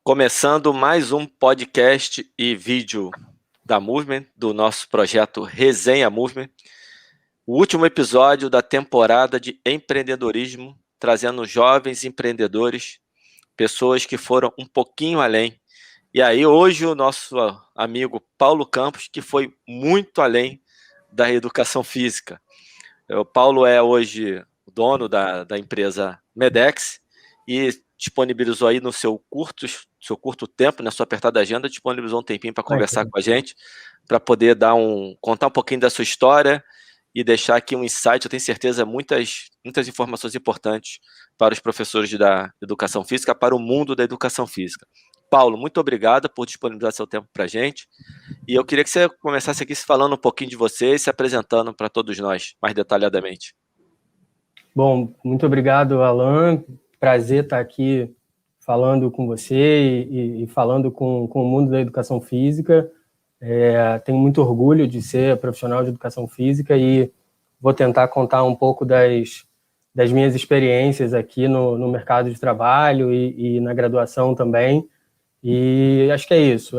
Começando mais um podcast e vídeo da Movement, do nosso projeto Resenha Movement. O último episódio da temporada de empreendedorismo, trazendo jovens empreendedores, pessoas que foram um pouquinho além. E aí hoje o nosso amigo Paulo Campos, que foi muito além da educação física. O Paulo é hoje o dono da empresa Medex e disponibilizou aí no seu curto tempo, na sua apertada agenda, disponibilizou um tempinho para conversar com a gente, para poder contar um pouquinho da sua história e deixar aqui um insight. Eu tenho certeza, muitas informações importantes para os professores da educação física, para o mundo da educação física. Paulo, muito obrigado por disponibilizar seu tempo para a gente. E eu queria que você começasse aqui se falando um pouquinho de você e se apresentando para todos nós, mais detalhadamente. Bom, muito obrigado, Alan. Prazer estar aqui falando com você e falando com o mundo da educação física. Tenho muito orgulho de ser profissional de educação física e vou tentar contar um pouco das minhas experiências aqui no mercado de trabalho e na graduação também. E acho que é isso.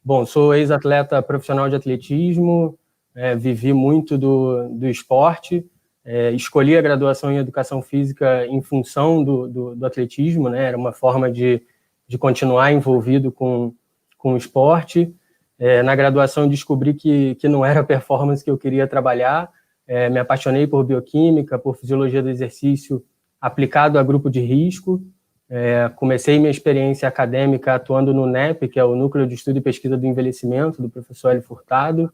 Bom, sou ex-atleta profissional de atletismo, vivi muito do esporte, escolhi a graduação em educação física em função do atletismo, né? Era uma forma de continuar envolvido com o esporte. Na graduação descobri que não era a performance que eu queria trabalhar, me apaixonei por bioquímica, por fisiologia do exercício aplicado a grupo de risco. Comecei minha experiência acadêmica atuando no NEP, que é o Núcleo de Estudo e Pesquisa do Envelhecimento, do professor Hélio Furtado.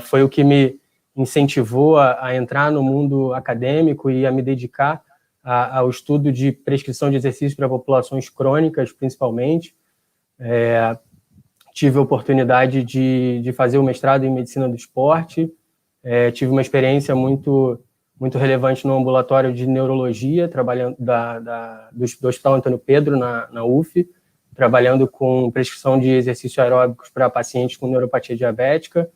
Foi o que me incentivou a entrar no mundo acadêmico e a me dedicar ao estudo de prescrição de exercícios para populações crônicas, principalmente. Tive a oportunidade de fazer o mestrado em Medicina do Esporte. Tive uma experiência muito relevante no ambulatório de neurologia, trabalhando do Hospital Antônio Pedro, na UF, trabalhando com prescrição de exercícios aeróbicos para pacientes com neuropatia diabética.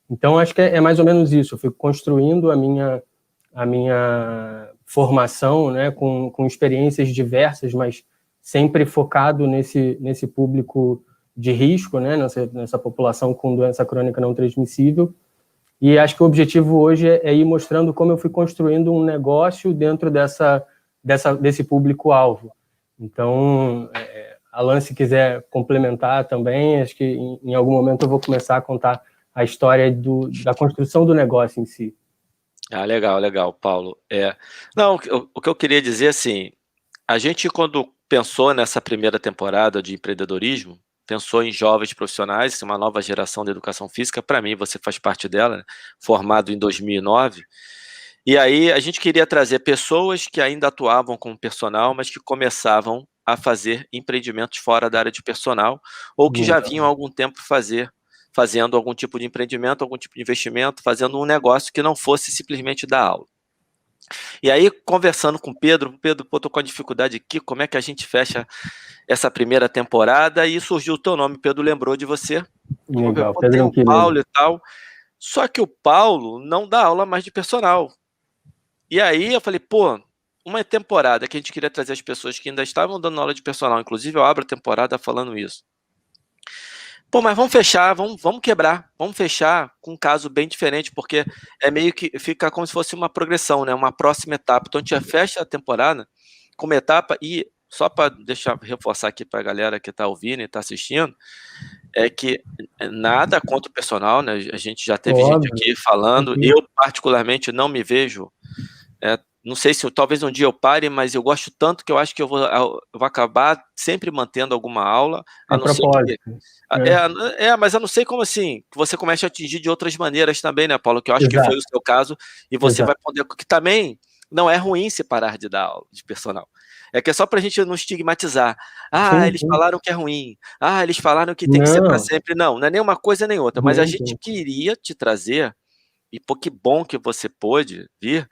Então, acho que é mais ou menos isso. Eu fui construindo a minha formação, né, com experiências diversas, mas sempre focado nesse público de risco, né, nessa população com doença crônica não transmissível. E acho que o objetivo hoje é ir mostrando como eu fui construindo um negócio dentro desse público-alvo. Então, Alan, se quiser complementar também, acho que em algum momento eu vou começar a contar a história da construção do negócio em si. Legal, Paulo. Não, o que eu queria dizer, assim, a gente, quando pensou nessa primeira temporada de empreendedorismo, pensou em jovens profissionais, uma nova geração de educação física. Para mim, você faz parte dela, né? Formado em 2009. E aí a gente queria trazer pessoas que ainda atuavam como personal, mas que começavam a fazer empreendimentos fora da área de personal, ou que já vinham há algum tempo fazendo algum tipo de empreendimento, algum tipo de investimento, fazendo um negócio que não fosse simplesmente dar aula. E aí, conversando com o Pedro, tô com a dificuldade aqui, como é que a gente fecha essa primeira temporada? E surgiu o teu nome, Pedro lembrou de você. Legal, Tem Pedro, o Paulo e tal. Só que o Paulo não dá aula mais de personal. E aí eu falei, uma temporada que a gente queria trazer as pessoas que ainda estavam dando aula de personal, inclusive eu abro a temporada falando isso. Mas vamos fechar, vamos quebrar, vamos fechar com um caso bem diferente, porque é meio que fica como se fosse uma progressão, né? Uma próxima etapa. Então a gente já fecha a temporada com uma etapa, e só para reforçar aqui para a galera que está ouvindo e está assistindo, é que nada contra o personal, né? A gente já teve gente aqui falando, eu particularmente não me vejo, não sei se talvez um dia eu pare, mas eu gosto tanto que eu acho que eu vou acabar sempre mantendo alguma aula, a não ser que, mas eu não sei como assim, que você comece a atingir de outras maneiras também, né, Paulo, que eu acho que foi o seu caso, e você vai poder, que também não é ruim se parar de dar aula de personal. É que é só pra gente não estigmatizar. Eles falaram que é ruim. Eles falaram que tem que ser para sempre. Não é nem uma coisa nem outra, mas a gente queria te trazer, e que bom que você pôde vir,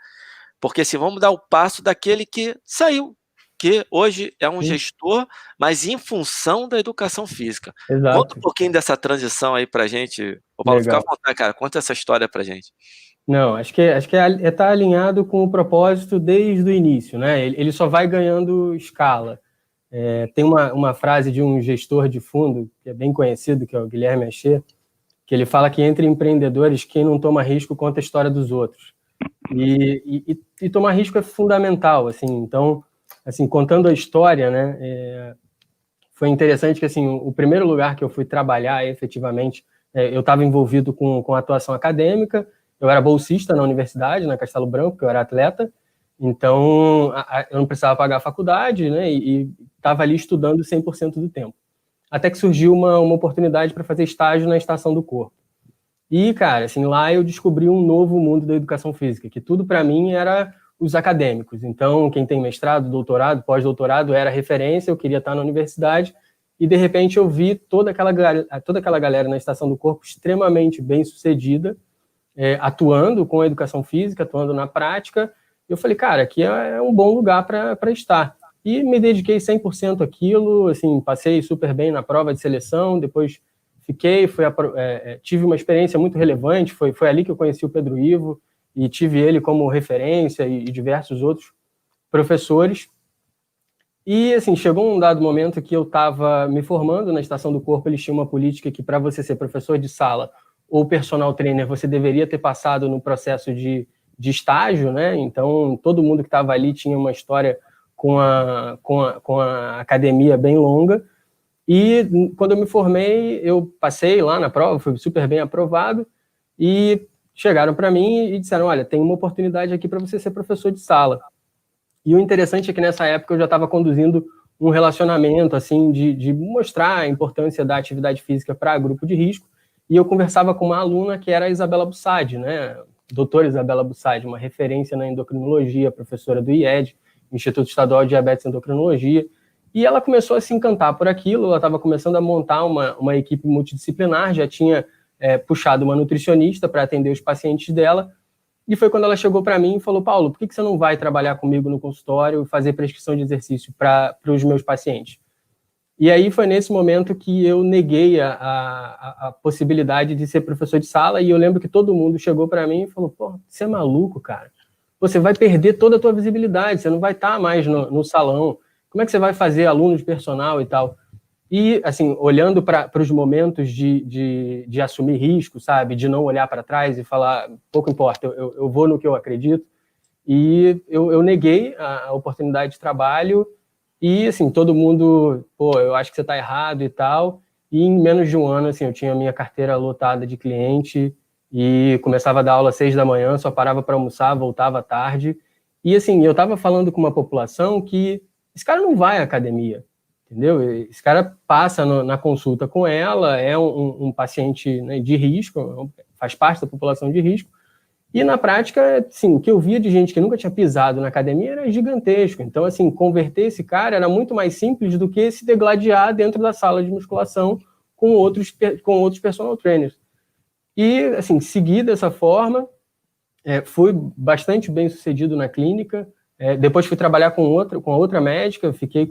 porque assim, vamos dar o passo daquele que saiu, que hoje é um gestor, mas em função da educação física. Conta um pouquinho dessa transição aí pra gente. Paulo, fica à vontade, cara, conta essa história pra gente. Não, acho que tá alinhado com o propósito desde o início, né? Ele só vai ganhando escala. Tem uma frase de um gestor de fundo, que é bem conhecido, que é o Guilherme Achê, que ele fala que entre empreendedores, quem não toma risco conta a história dos outros. E tomar risco é fundamental, assim. Então, assim, contando a história, né, foi interessante que, assim, o primeiro lugar que eu fui trabalhar efetivamente, eu estava envolvido com atuação acadêmica, eu era bolsista na universidade, na Castelo Branco, porque eu era atleta, então eu não precisava pagar a faculdade, né, e estava ali estudando 100% do tempo. Até que surgiu uma oportunidade para fazer estágio na Estação do Corpo. E, cara, assim, lá eu descobri um novo mundo da educação física, que tudo para mim era os acadêmicos. Então, quem tem mestrado, doutorado, pós-doutorado era referência, eu queria estar na universidade, e de repente eu vi toda aquela galera na Estação do Corpo extremamente bem-sucedida, atuando com a educação física, atuando na prática. Eu falei, cara, aqui é um bom lugar para estar. E me dediquei 100% àquilo, assim, passei super bem na prova de seleção, depois tive uma experiência muito relevante, foi ali que eu conheci o Pedro Ivo, e tive ele como referência e diversos outros professores. E, assim, chegou um dado momento que eu estava me formando na Estação do Corpo, eles tinham uma política que, para você ser professor de sala ou personal trainer, você deveria ter passado no processo de estágio, né? Então, todo mundo que estava ali tinha uma história com a academia bem longa. E quando eu me formei, eu passei lá na prova, fui super bem aprovado, e chegaram para mim e disseram, olha, tem uma oportunidade aqui para você ser professor de sala. E o interessante é que nessa época eu já estava conduzindo um relacionamento, assim, de mostrar a importância da atividade física para grupo de risco, e eu conversava com uma aluna que era a Isabela Bussadi, né, doutora Isabela Bussadi, uma referência na endocrinologia, professora do IED, Instituto Estadual de Diabetes e Endocrinologia, e ela começou a se encantar por aquilo, ela estava começando a montar uma equipe multidisciplinar, já tinha puxado uma nutricionista para atender os pacientes dela, e foi quando ela chegou para mim e falou, Paulo, por que você não vai trabalhar comigo no consultório e fazer prescrição de exercício para os meus pacientes? E aí foi nesse momento que eu neguei a possibilidade de ser professor de sala, e eu lembro que todo mundo chegou para mim e falou, pô, você é maluco, cara? Você vai perder toda a tua visibilidade, você não vai estar mais no salão, como é que você vai fazer aluno de personal e tal? E, assim, olhando para os momentos de assumir risco, sabe? De não olhar para trás e falar, pouco importa, eu vou no que eu acredito. E eu neguei a oportunidade de trabalho e, assim, todo mundo, pô, eu acho que você está errado e tal. E em menos de um ano, assim, eu tinha a minha carteira lotada de cliente e começava a dar aula às 6 da manhã, só parava para almoçar, voltava à tarde. E, assim, eu estava falando com uma população que esse cara não vai à academia, entendeu? Esse cara passa na consulta com ela, é um paciente, né, de risco, faz parte da população de risco, e na prática, assim, o que eu via de gente que nunca tinha pisado na academia era gigantesco. Então, assim, converter esse cara era muito mais simples do que se degladiar dentro da sala de musculação com outros personal trainers. E, assim, segui dessa forma, fui bastante bem sucedido na clínica. Depois fui trabalhar com outra médica, fiquei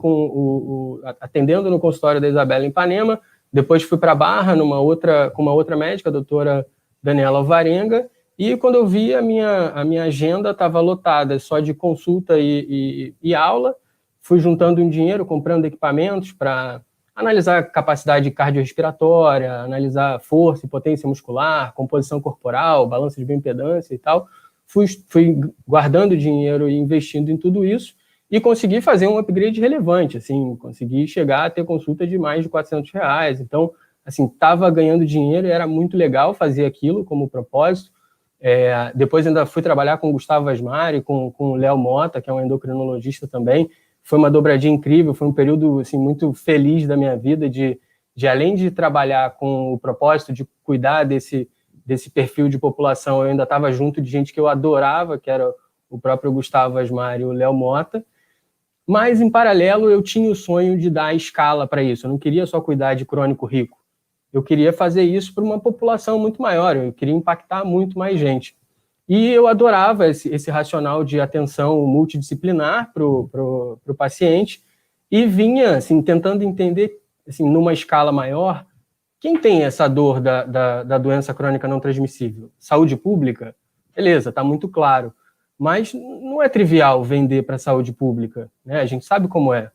atendendo no consultório da Isabela em Ipanema. Depois fui para Barra com uma outra médica, a doutora Daniela Alvarenga. E quando eu vi, a minha agenda estava lotada só de consulta e aula. Fui juntando um dinheiro, comprando equipamentos para analisar capacidade cardiorrespiratória, analisar força e potência muscular, composição corporal, balança de bioimpedância e tal. Fui guardando dinheiro e investindo em tudo isso e consegui fazer um upgrade relevante, assim, consegui chegar a ter consulta de mais de R$400. Então, assim, estava ganhando dinheiro e era muito legal fazer aquilo como propósito. Depois ainda fui trabalhar com o Gustavo Asmari, com o Léo Mota, que é um endocrinologista também. Foi uma dobradinha incrível, foi um período, assim, muito feliz da minha vida, de além de trabalhar com o propósito de cuidar desse perfil de população, eu ainda estava junto de gente que eu adorava, que era o próprio Gustavo Asmari e o Léo Mota. Mas, em paralelo, eu tinha o sonho de dar escala para isso. Eu não queria só cuidar de crônico rico. Eu queria fazer isso para uma população muito maior, eu queria impactar muito mais gente. E eu adorava esse racional de atenção multidisciplinar para o paciente e vinha, assim, tentando entender, assim, numa escala maior, quem tem essa dor da doença crônica não transmissível? Saúde pública? Beleza, está muito claro. Mas não é trivial vender para a saúde pública, né? A gente sabe como é.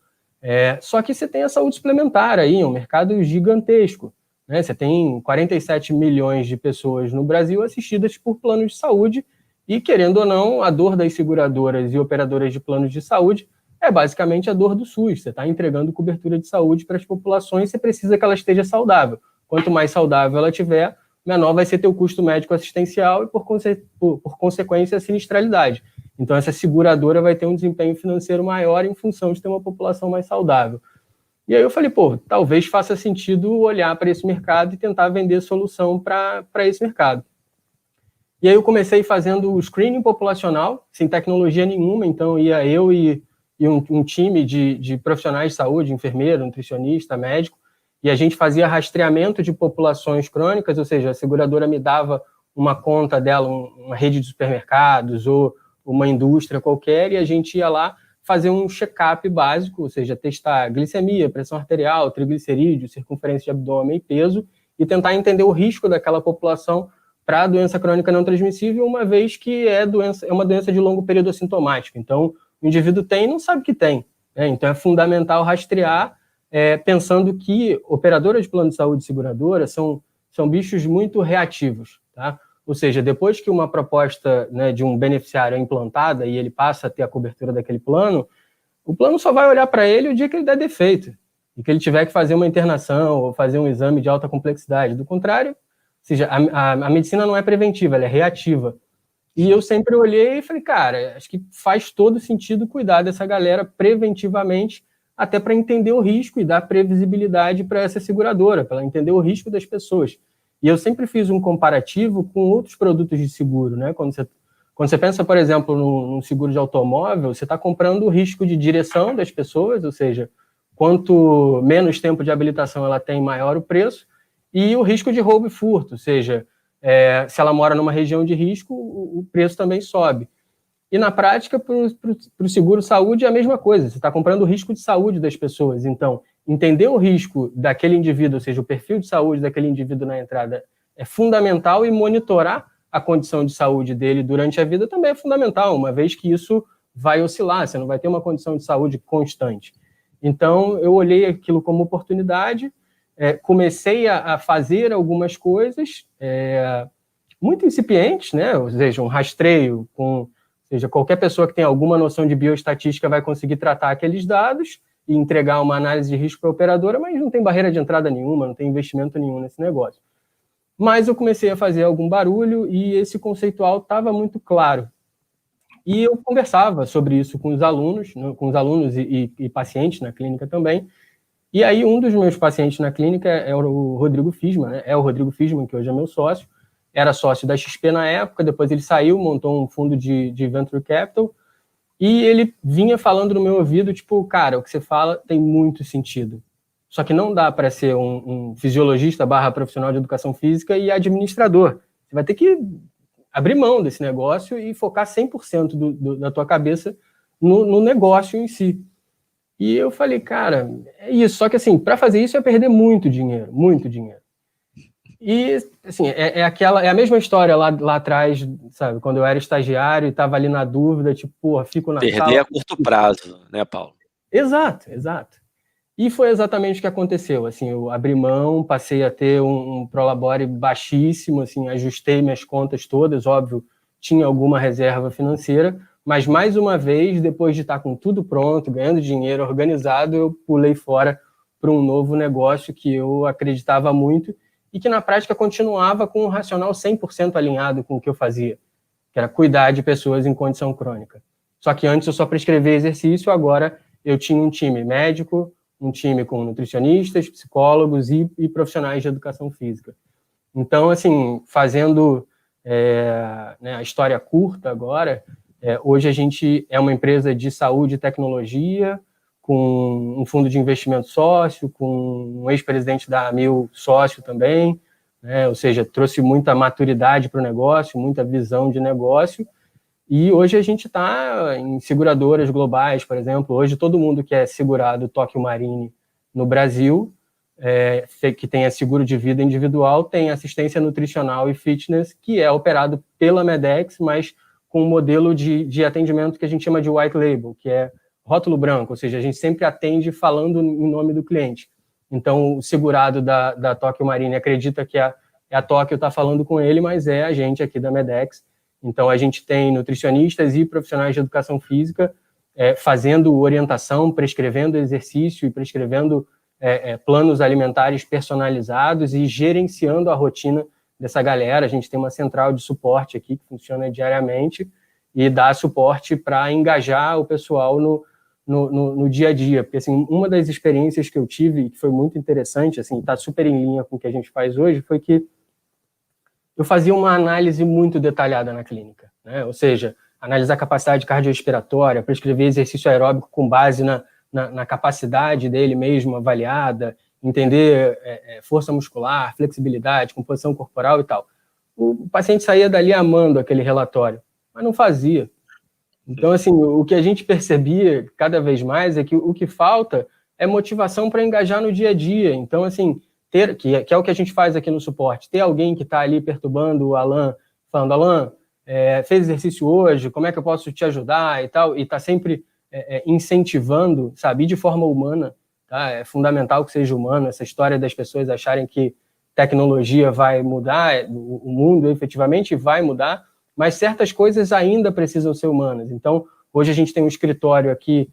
Só que você tem a saúde suplementar aí, um mercado gigantesco, né? Você tem 47 milhões de pessoas no Brasil assistidas por planos de saúde e, querendo ou não, a dor das seguradoras e operadoras de planos de saúde é basicamente a dor do SUS. Você está entregando cobertura de saúde para as populações, você precisa que ela esteja saudável. Quanto mais saudável ela tiver, menor vai ser teu custo médico assistencial e, por consequência, a sinistralidade. Então, essa seguradora vai ter um desempenho financeiro maior em função de ter uma população mais saudável. E aí eu falei, talvez faça sentido olhar para esse mercado e tentar vender solução para esse mercado. E aí eu comecei fazendo o screening populacional, sem tecnologia nenhuma, então ia eu e um time de profissionais de saúde, enfermeiro, nutricionista, médico, e a gente fazia rastreamento de populações crônicas, ou seja, a seguradora me dava uma conta dela, uma rede de supermercados ou uma indústria qualquer, e a gente ia lá fazer um check-up básico, ou seja, testar glicemia, pressão arterial, triglicerídeo, circunferência de abdômen e peso, e tentar entender o risco daquela população para a doença crônica não transmissível, uma vez que é uma doença de longo período assintomática. Então, o indivíduo tem e não sabe que tem, né? Então, é fundamental rastrear, pensando que operadoras de plano de saúde e seguradoras são bichos muito reativos, tá? Ou seja, depois que uma proposta, né, de um beneficiário é implantada e ele passa a ter a cobertura daquele plano, o plano só vai olhar para ele o dia que ele der defeito e que ele tiver que fazer uma internação ou fazer um exame de alta complexidade. Do contrário, ou seja, a medicina não é preventiva, ela é reativa. E eu sempre olhei e falei, cara, acho que faz todo sentido cuidar dessa galera preventivamente, até para entender o risco e dar previsibilidade para essa seguradora, para ela entender o risco das pessoas. E eu sempre fiz um comparativo com outros produtos de seguro, né? Quando você pensa, por exemplo, num seguro de automóvel, você está comprando o risco de direção das pessoas, ou seja, quanto menos tempo de habilitação ela tem, maior o preço, e o risco de roubo e furto, ou seja, se ela mora numa região de risco, o preço também sobe. E na prática, para o seguro-saúde é a mesma coisa, você está comprando o risco de saúde das pessoas. Então, entender o risco daquele indivíduo, ou seja, o perfil de saúde daquele indivíduo na entrada é fundamental, e monitorar a condição de saúde dele durante a vida também é fundamental, uma vez que isso vai oscilar, você não vai ter uma condição de saúde constante. Então, eu olhei aquilo como oportunidade, comecei a fazer algumas coisas muito incipientes, né? Ou seja, um rastreio ou seja, qualquer pessoa que tem alguma noção de bioestatística vai conseguir tratar aqueles dados e entregar uma análise de risco para a operadora, mas não tem barreira de entrada nenhuma, não tem investimento nenhum nesse negócio. Mas eu comecei a fazer algum barulho e esse conceitual estava muito claro. E eu conversava sobre isso com os alunos e pacientes na clínica também. E aí um dos meus pacientes na clínica é o Rodrigo Fisman, né? É o Rodrigo Fisman, que hoje é meu sócio. Era sócio da XP na época, depois ele saiu, montou um fundo de venture capital, e ele vinha falando no meu ouvido, tipo, cara, o que você fala tem muito sentido. Só que não dá para ser um fisiologista / profissional de educação física e administrador. Você vai ter que abrir mão desse negócio e focar 100% da tua cabeça no negócio em si. E eu falei, cara, é isso. Só que, assim, para fazer isso, eu ia perder muito dinheiro, muito dinheiro. E, assim, é a mesma história lá atrás, sabe? Quando eu era estagiário e estava ali na dúvida, tipo, porra, fico na Perder sala... a curto prazo, né, Paulo? Exato. E foi exatamente o que aconteceu. Assim, eu abri mão, passei a ter um Prolabore baixíssimo, assim, ajustei minhas contas todas, óbvio, tinha alguma reserva financeira, mas, mais uma vez, depois de estar com tudo pronto, ganhando dinheiro, organizado, eu pulei fora para um novo negócio que eu acreditava muito e que, na prática, continuava com um racional 100% alinhado com o que eu fazia, que era cuidar de pessoas em condição crônica. Só que antes eu só prescrevia exercício, agora eu tinha um time médico, um time com nutricionistas, psicólogos e profissionais de educação física. Então, assim, fazendo a história curta agora, hoje a gente é uma empresa de saúde e tecnologia, com um fundo de investimento sócio, com um ex-presidente da AMIL sócio também, né? Ou seja, trouxe muita maturidade para o negócio, muita visão de negócio, e hoje a gente está em seguradoras globais, por exemplo. Hoje todo mundo que é segurado Tokio Marine no Brasil, que tenha seguro de vida individual, tem assistência nutricional e fitness, que é operado pela Medex, mas com um modelo de atendimento que a gente chama de white label, que é rótulo branco, ou seja, a gente sempre atende falando em nome do cliente. Então, o segurado da Tóquio Marine acredita que a Tóquio está falando com ele, mas é a gente aqui da Medex. Então, a gente tem nutricionistas e profissionais de educação física fazendo orientação, prescrevendo exercício e prescrevendo planos alimentares personalizados e gerenciando a rotina dessa galera. A gente tem uma central de suporte aqui que funciona diariamente e dá suporte para engajar o pessoal no dia a dia, porque assim, uma das experiências que eu tive, que foi muito interessante, assim, está super em linha com o que a gente faz hoje, foi que eu fazia uma análise muito detalhada na clínica, né? Ou seja, analisar a capacidade cardiorrespiratória, prescrever exercício aeróbico com base na capacidade dele mesmo avaliada, entender força muscular, flexibilidade, composição corporal e tal. O paciente saía dali amando aquele relatório, mas não fazia. Então, assim, o que a gente percebia cada vez mais é que o que falta é motivação para engajar no dia a dia. Então, assim, que é o que a gente faz aqui no suporte, ter alguém que está ali perturbando o Alan, falando, Alan, fez exercício hoje, como é que eu posso te ajudar e tal, e está sempre incentivando, sabe, e de forma humana, tá? É fundamental que seja humano, essa história das pessoas acharem que tecnologia vai mudar, o mundo efetivamente vai mudar, mas certas coisas ainda precisam ser humanas. Então, hoje a gente tem um escritório aqui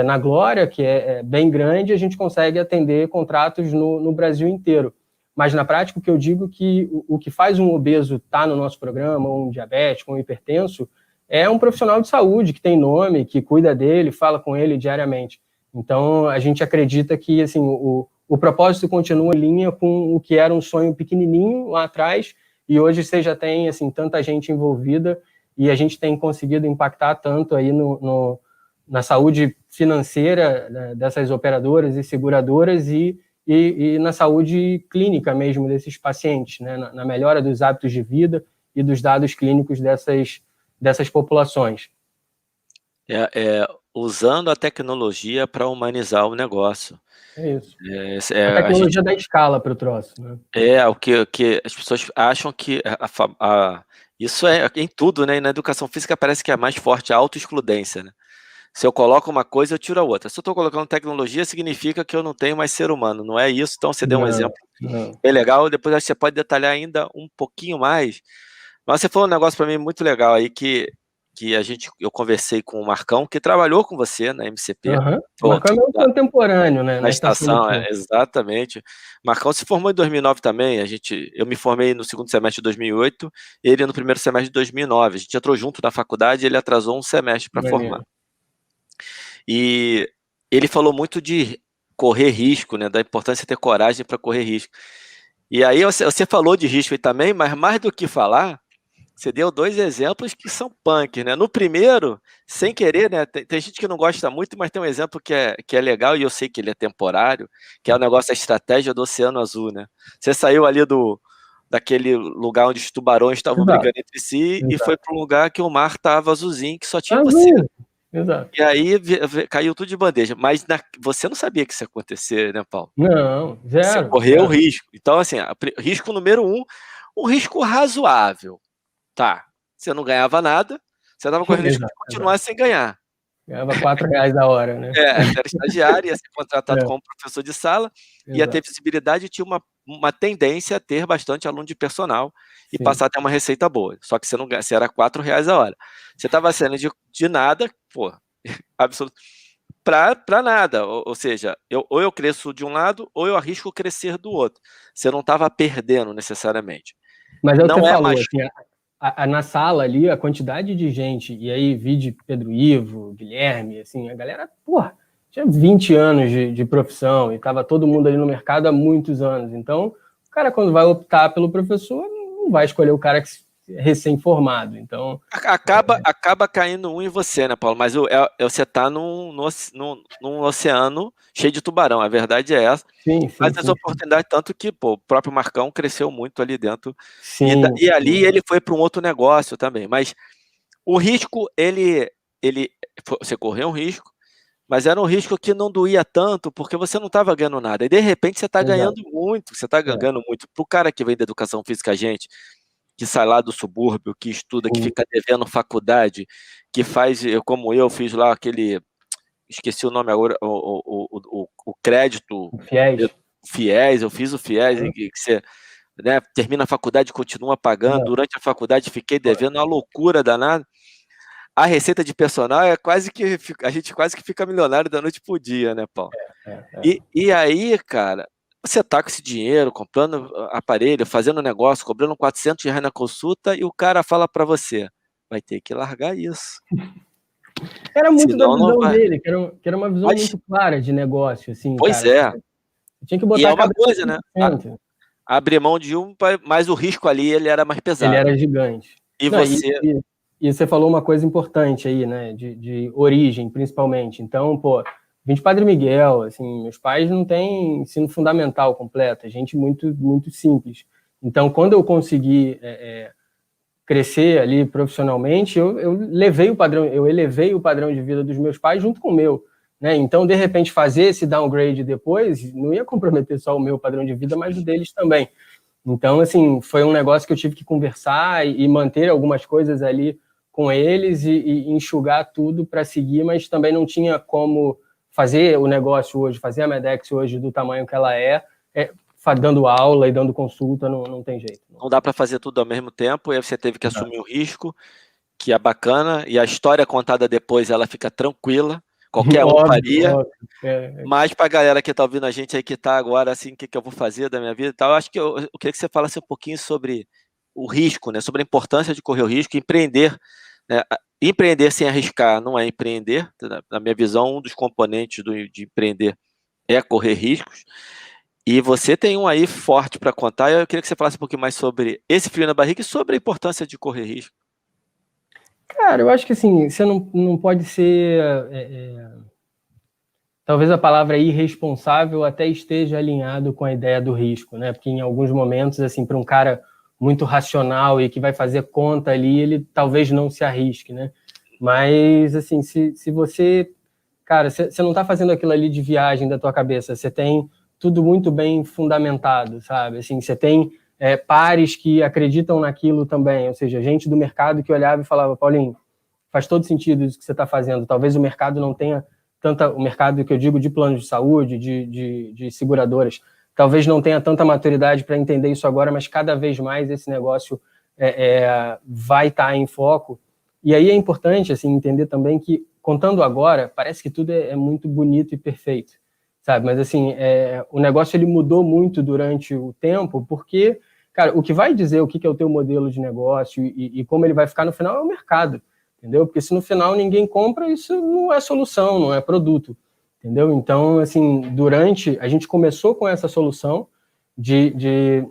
na Glória, que é bem grande, a gente consegue atender contratos no Brasil inteiro. Mas, na prática, o que eu digo que o que faz um obeso estar no nosso programa, um diabético, um hipertenso, é um profissional de saúde que tem nome, que cuida dele, fala com ele diariamente. Então, a gente acredita que assim, o propósito continua em linha com o que era um sonho pequenininho lá atrás, e hoje você já tem assim, tanta gente envolvida, e a gente tem conseguido impactar tanto aí na saúde financeira, né, dessas operadoras e seguradoras e na saúde clínica mesmo desses pacientes, né, na melhora dos hábitos de vida e dos dados clínicos dessas populações. Usando a tecnologia para humanizar o negócio. É isso. A tecnologia dá escala para o troço, né? O que as pessoas acham que isso é em tudo, né? E na educação física parece que é mais forte a autoexcludência, né? Se eu coloco uma coisa, eu tiro a outra. Se eu estou colocando tecnologia, significa que eu não tenho mais ser humano, não é isso? Então você deu um exemplo bem legal, depois acho que você pode detalhar ainda um pouquinho mais. Mas você falou um negócio para mim muito legal aí, que eu conversei com o Marcão, que trabalhou com você na MCP. O Marcão é meu contemporâneo, né? Na estação, exatamente. Marcão se formou em 2009 também, eu me formei no segundo semestre de 2008, ele no primeiro semestre de 2009, a gente entrou junto na faculdade, ele atrasou um semestre para formar. E ele falou muito de correr risco, né, da importância de ter coragem para correr risco. E aí você falou de risco aí também, mas mais do que falar, você deu 2 exemplos que são punk, né? No primeiro, sem querer, né? Tem gente que não gosta muito, mas tem um exemplo que é legal e eu sei que ele é temporário, que é o negócio da estratégia do Oceano Azul, né? Você saiu ali daquele lugar onde os tubarões estavam brigando entre si e foi para um lugar que o mar estava azulzinho, que só tinha você. Exato. E aí caiu tudo de bandeja. Mas você não sabia que isso ia acontecer, né, Paulo? Não, zero. Você correu o risco. Então, assim, risco número 1, um risco razoável. Tá, você não ganhava nada, você estava correndo risco de continuar sem ganhar. Ganhava R$4 a hora, né? Era estagiário, ia ser contratado como professor de sala, ia ter visibilidade e tinha uma tendência a ter bastante aluno de personal e passar a ter uma receita boa. Só que você era R$4 a hora. Você estava sendo de nada, pô, absoluto, para nada. Ou seja, ou eu cresço de um lado, ou eu arrisco crescer do outro. Você não estava perdendo necessariamente. Mas é o que você falou, assim, na sala ali, a quantidade de gente, e aí vi de Pedro Ivo, Guilherme, assim, a galera, porra, tinha 20 anos de profissão e tava todo mundo ali no mercado há muitos anos. Então, o cara, quando vai optar pelo professor, não vai escolher o cara que é recém-formado. Então, acaba caindo um em você, né, Paulo? Mas você tá num oceano cheio de tubarão, a verdade é essa. Mas as oportunidades, tanto que o próprio Marcão cresceu muito ali dentro. E ali ele foi para um outro negócio também. Mas o risco, você correu um risco, mas era um risco que não doía tanto, porque você não estava ganhando nada. E de repente você está ganhando muito, você está ganhando muito. Para o cara que vem da educação física, a gente, que sai lá do subúrbio, que estuda, que fica devendo faculdade, que faz, como eu fiz lá esqueci o nome agora, o crédito. FIES. Eu fiz o FIES, que você, né, termina a faculdade e continua pagando. Durante a faculdade fiquei devendo, uma loucura danada. A receita de personal é a gente quase que fica milionário da noite pro dia, né, Paulo? E aí, cara, você tá com esse dinheiro, comprando aparelho, fazendo negócio, cobrando R$400 na consulta, e o cara fala para você, vai ter que largar isso. Era muito da visão dele, que era uma visão muito clara de negócio, assim, pois cara. Tinha que botar e é uma coisa, né? 100%. Abrir mão de mas o risco ali, ele era mais pesado. Ele era gigante. E você... E você falou uma coisa importante aí, né, de origem, principalmente. Então, pô, vim de Padre Miguel, assim, meus pais não têm ensino fundamental completo, gente muito, muito simples. Então, quando eu consegui crescer ali profissionalmente, eu elevei o padrão de vida dos meus pais junto com o meu, né? Então, de repente, fazer esse downgrade depois não ia comprometer só o meu padrão de vida, mas o deles também. Então, assim, foi um negócio que eu tive que conversar e manter algumas coisas ali com eles e enxugar tudo para seguir, mas também não tinha como fazer o negócio hoje, fazer a Medex hoje do tamanho que ela dando aula e dando consulta, não tem jeito. Não dá para fazer tudo ao mesmo tempo, e aí você teve que assumir o risco, que é bacana, e a história contada depois, ela fica tranquila, qualquer um faria, mas para a galera que está ouvindo a gente aí, que está agora assim, o que eu vou fazer da minha vida e tal, acho que eu queria que você falasse um pouquinho sobre o risco, né, sobre a importância de correr o risco, empreender, né, empreender sem arriscar não é empreender, na minha visão, um dos componentes de empreender é correr riscos, e você tem um aí forte para contar, e eu queria que você falasse um pouquinho mais sobre esse frio na barriga e sobre a importância de correr risco. Cara, eu acho que assim, você não pode ser... talvez a palavra irresponsável até esteja alinhado com a ideia do risco, né? Porque em alguns momentos, assim, para um cara muito racional e que vai fazer conta ali, ele talvez não se arrisque, né? Mas, assim, se você... Cara, você não está fazendo aquilo ali de viagem da tua cabeça, você tem tudo muito bem fundamentado, sabe? Assim, você tem pares que acreditam naquilo também, ou seja, gente do mercado que olhava e falava, Paulinho, faz todo sentido isso que você está fazendo, talvez o mercado não tenha o mercado que eu digo de planos de saúde, de seguradoras, talvez não tenha tanta maturidade para entender isso agora, mas cada vez mais esse negócio vai estar em foco. E aí é importante assim, entender também que, contando agora, parece que tudo é muito bonito e perfeito, sabe? Mas assim, o negócio ele mudou muito durante o tempo, porque, cara, o que vai dizer o que é o teu modelo de negócio e como ele vai ficar no final é o mercado. Entendeu? Porque se no final ninguém compra, isso não é solução, não é produto, entendeu? Então, assim, a gente começou com essa solução de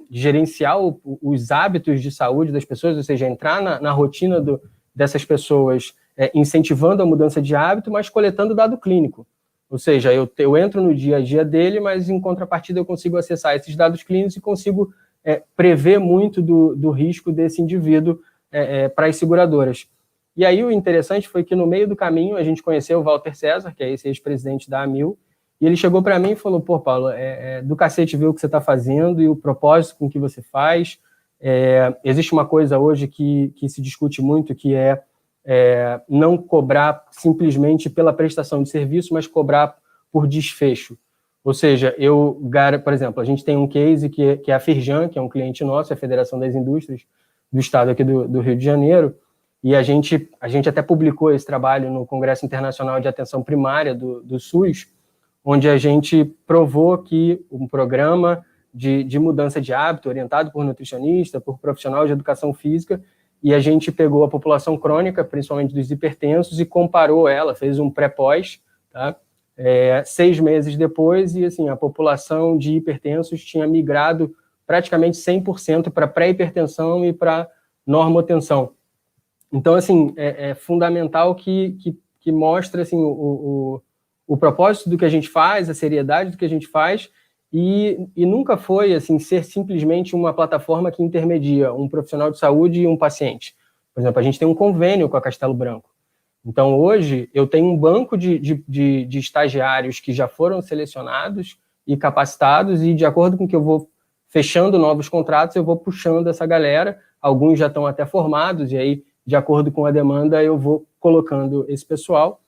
gerenciar os hábitos de saúde das pessoas, ou seja, entrar na rotina dessas pessoas, incentivando a mudança de hábito, mas coletando dado clínico. Ou seja, eu entro no dia a dia dele, mas em contrapartida eu consigo acessar esses dados clínicos e consigo prever muito do risco desse indivíduo para as seguradoras. E aí o interessante foi que no meio do caminho a gente conheceu o Walter César, que é esse ex-presidente da Amil, e ele chegou para mim e falou, pô, Paulo, do cacete ver o que você está fazendo e o propósito com que você faz. Existe uma coisa hoje que se discute muito, que é não cobrar simplesmente pela prestação de serviço, mas cobrar por desfecho. Ou seja, por exemplo, a gente tem um case que é a Firjan, que é um cliente nosso, a Federação das Indústrias do Estado aqui do Rio de Janeiro, e a gente até publicou esse trabalho no Congresso Internacional de Atenção Primária do SUS, onde a gente provou que um programa de mudança de hábito, orientado por nutricionista, por profissional de educação física, e a gente pegou a população crônica, principalmente dos hipertensos, e comparou ela, fez um pré-pós, tá? 6 meses depois, e assim, a população de hipertensos tinha migrado praticamente 100% para pré-hipertensão e para normotensão. Então, assim, é fundamental que mostre assim, o propósito do que a gente faz, a seriedade do que a gente faz, e nunca foi assim, ser simplesmente uma plataforma que intermedia um profissional de saúde e um paciente. Por exemplo, a gente tem um convênio com a Castelo Branco. Então, hoje, eu tenho um banco de estagiários que já foram selecionados e capacitados, e de acordo com que eu vou fechando novos contratos, eu vou puxando essa galera, alguns já estão até formados, e aí de acordo com a demanda, eu vou colocando esse pessoal.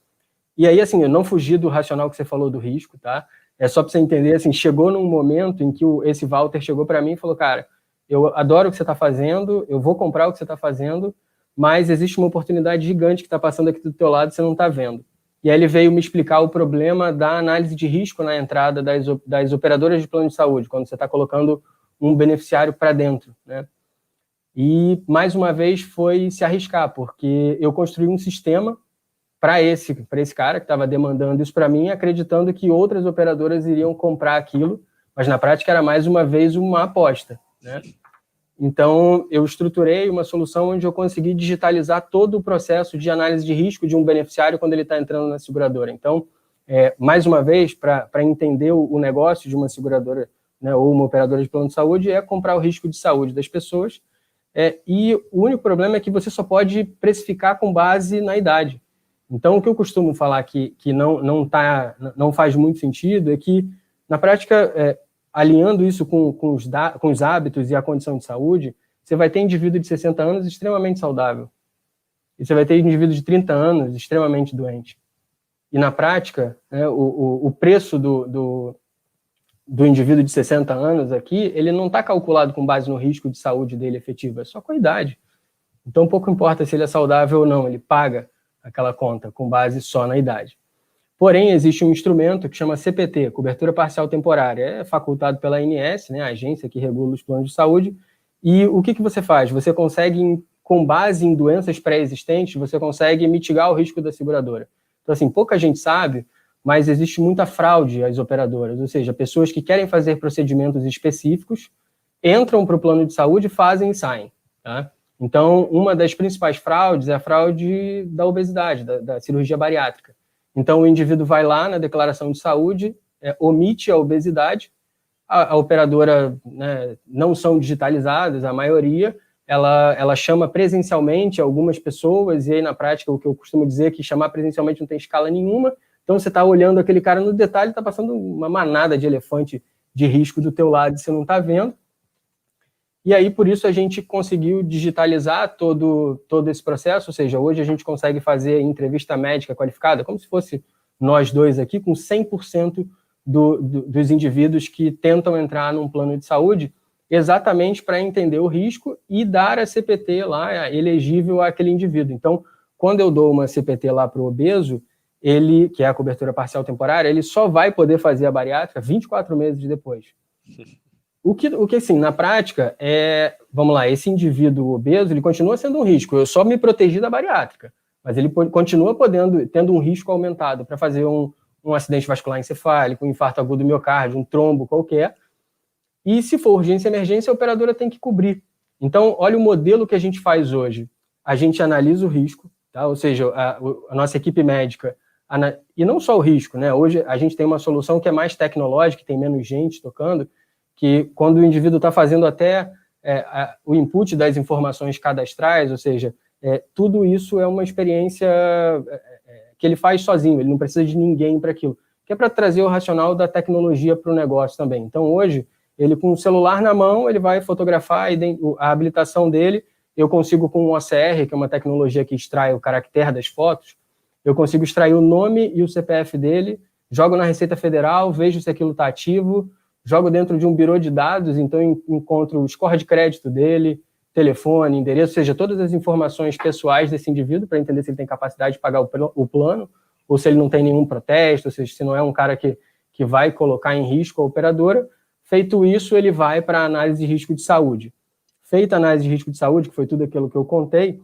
E aí, assim, eu não fugi do racional que você falou do risco, tá? É só para você entender, assim, chegou num momento em que esse Walter chegou para mim e falou, cara, eu adoro o que você está fazendo, eu vou comprar o que você está fazendo, mas existe uma oportunidade gigante que está passando aqui do teu lado e você não está vendo. E aí ele veio me explicar o problema da análise de risco na entrada das operadoras de plano de saúde, quando você está colocando um beneficiário para dentro, né? E, mais uma vez, foi se arriscar, porque eu construí um sistema para esse cara que estava demandando isso para mim, acreditando que outras operadoras iriam comprar aquilo, mas na prática era mais uma vez uma aposta, né? Então, eu estruturei uma solução onde eu consegui digitalizar todo o processo de análise de risco de um beneficiário quando ele está entrando na seguradora. Então, mais uma vez, para entender o negócio de uma seguradora, né, ou uma operadora de plano de saúde, é comprar o risco de saúde das pessoas. E o único problema é que você só pode precificar com base na idade. Então, o que eu costumo falar que não faz muito sentido é que, na prática, alinhando isso com os hábitos e a condição de saúde, você vai ter indivíduo de 60 anos extremamente saudável. E você vai ter indivíduo de 30 anos extremamente doente. E, na prática, né, o preço do indivíduo de 60 anos aqui, ele não está calculado com base no risco de saúde dele efetivo, é só com a idade. Então, pouco importa se ele é saudável ou não, ele paga aquela conta com base só na idade. Porém, existe um instrumento que chama CPT, Cobertura Parcial Temporária, é facultado pela ANS, né, a agência que regula os planos de saúde, e o que você faz? Você consegue, com base em doenças pré-existentes, você consegue mitigar o risco da seguradora. Então, assim, pouca gente sabe, mas existe muita fraude às operadoras, ou seja, pessoas que querem fazer procedimentos específicos, entram para o plano de saúde, fazem e saem, tá? Então, uma das principais fraudes é a fraude da obesidade, da cirurgia bariátrica. Então, o indivíduo vai lá na declaração de saúde, omite a obesidade, a operadora, né, não são digitalizadas, a maioria, ela chama presencialmente algumas pessoas, e aí, na prática, o que eu costumo dizer é que chamar presencialmente não tem escala nenhuma, então você está olhando aquele cara no detalhe, está passando uma manada de elefante de risco do teu lado e você não está vendo. E aí, por isso, a gente conseguiu digitalizar todo esse processo, ou seja, hoje a gente consegue fazer entrevista médica qualificada, como se fosse nós dois aqui, com 100% dos indivíduos que tentam entrar num plano de saúde, exatamente para entender o risco e dar a CPT lá elegível àquele indivíduo. Então, quando eu dou uma CPT lá para o obeso, ele, que é a cobertura parcial temporária, ele só vai poder fazer a bariátrica 24 meses depois. O que assim, na prática, vamos lá, esse indivíduo obeso, ele continua sendo um risco. Eu só me protegi da bariátrica, mas ele continua tendo um risco aumentado para fazer um acidente vascular encefálico, um infarto agudo do miocárdio, um trombo qualquer. E se for urgência e emergência, a operadora tem que cobrir. Então, olha o modelo que a gente faz hoje. A gente analisa o risco, tá? Ou seja, a nossa equipe médica, e não só o risco, né? Hoje a gente tem uma solução que é mais tecnológica, que tem menos gente tocando, que quando o indivíduo está fazendo até o input das informações cadastrais, ou seja, tudo isso é uma experiência que ele faz sozinho, ele não precisa de ninguém para aquilo, que é para trazer o racional da tecnologia para o negócio também. Então, hoje, ele com o celular na mão, ele vai fotografar a habilitação dele, eu consigo com o OCR, que é uma tecnologia que extrai o caractere das fotos, eu consigo extrair o nome e o CPF dele, jogo na Receita Federal, vejo se aquilo está ativo, jogo dentro de um birô de dados, então encontro o score de crédito dele, telefone, endereço, ou seja, todas as informações pessoais desse indivíduo para entender se ele tem capacidade de pagar o plano, ou se ele não tem nenhum protesto, ou seja, se não é um cara que vai colocar em risco a operadora. Feito isso, ele vai para a análise de risco de saúde. Feita a análise de risco de saúde, que foi tudo aquilo que eu contei,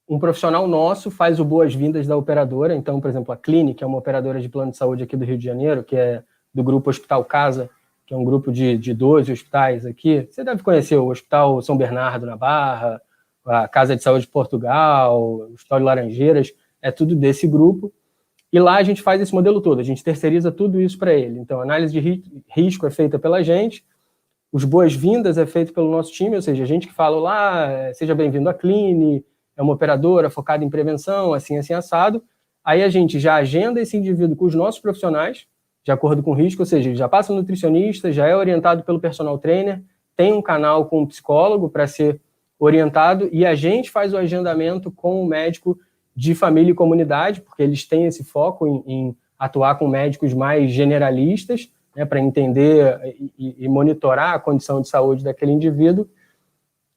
um profissional nosso faz o boas-vindas da operadora. Então, por exemplo, a Clínica é uma operadora de plano de saúde aqui do Rio de Janeiro, que é do grupo Hospital Casa, que é um grupo de 12 hospitais aqui. Você deve conhecer o Hospital São Bernardo, na Barra, a Casa de Saúde de Portugal, o Hospital de Laranjeiras, é tudo desse grupo. E lá a gente faz esse modelo todo, a gente terceiriza tudo isso para ele. Então, a análise de risco é feita pela gente, os boas-vindas é feito pelo nosso time, ou seja, a gente que fala lá, seja bem-vindo à Cline, é uma operadora focada em prevenção, assim, assado. Aí a gente já agenda esse indivíduo com os nossos profissionais, de acordo com o risco, ou seja, ele já passa no nutricionista, já é orientado pelo personal trainer, tem um canal com um psicólogo para ser orientado, e a gente faz o agendamento com o médico de família e comunidade, porque eles têm esse foco em atuar com médicos mais generalistas, né, para entender e monitorar a condição de saúde daquele indivíduo,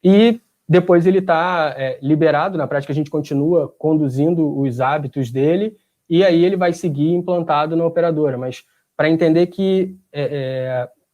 e depois ele está liberado. Na prática, a gente continua conduzindo os hábitos dele, e aí ele vai seguir implantado na operadora. Mas para entender que,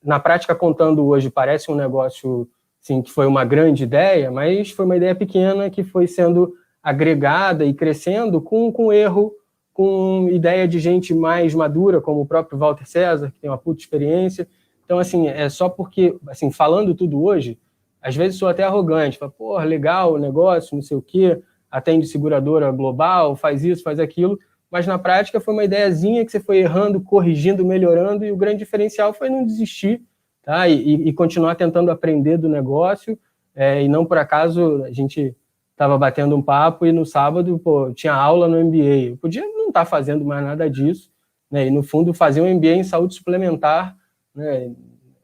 na prática, contando hoje, parece um negócio assim, que foi uma grande ideia, mas foi uma ideia pequena que foi sendo agregada e crescendo com erro, com ideia de gente mais madura, como o próprio Walter César, que tem uma puta experiência. Então, assim, é só porque, assim, falando tudo hoje, às vezes sou até arrogante, falo, pô, legal o negócio, não sei o quê, atende seguradora global, faz isso, faz aquilo, mas na prática foi uma ideiazinha que você foi errando, corrigindo, melhorando, e o grande diferencial foi não desistir, tá? E continuar tentando aprender do negócio, e não por acaso a gente estava batendo um papo e no sábado, pô, tinha aula no MBA. Eu podia não estar fazendo mais nada disso, né? E no fundo fazer um MBA em saúde suplementar, né?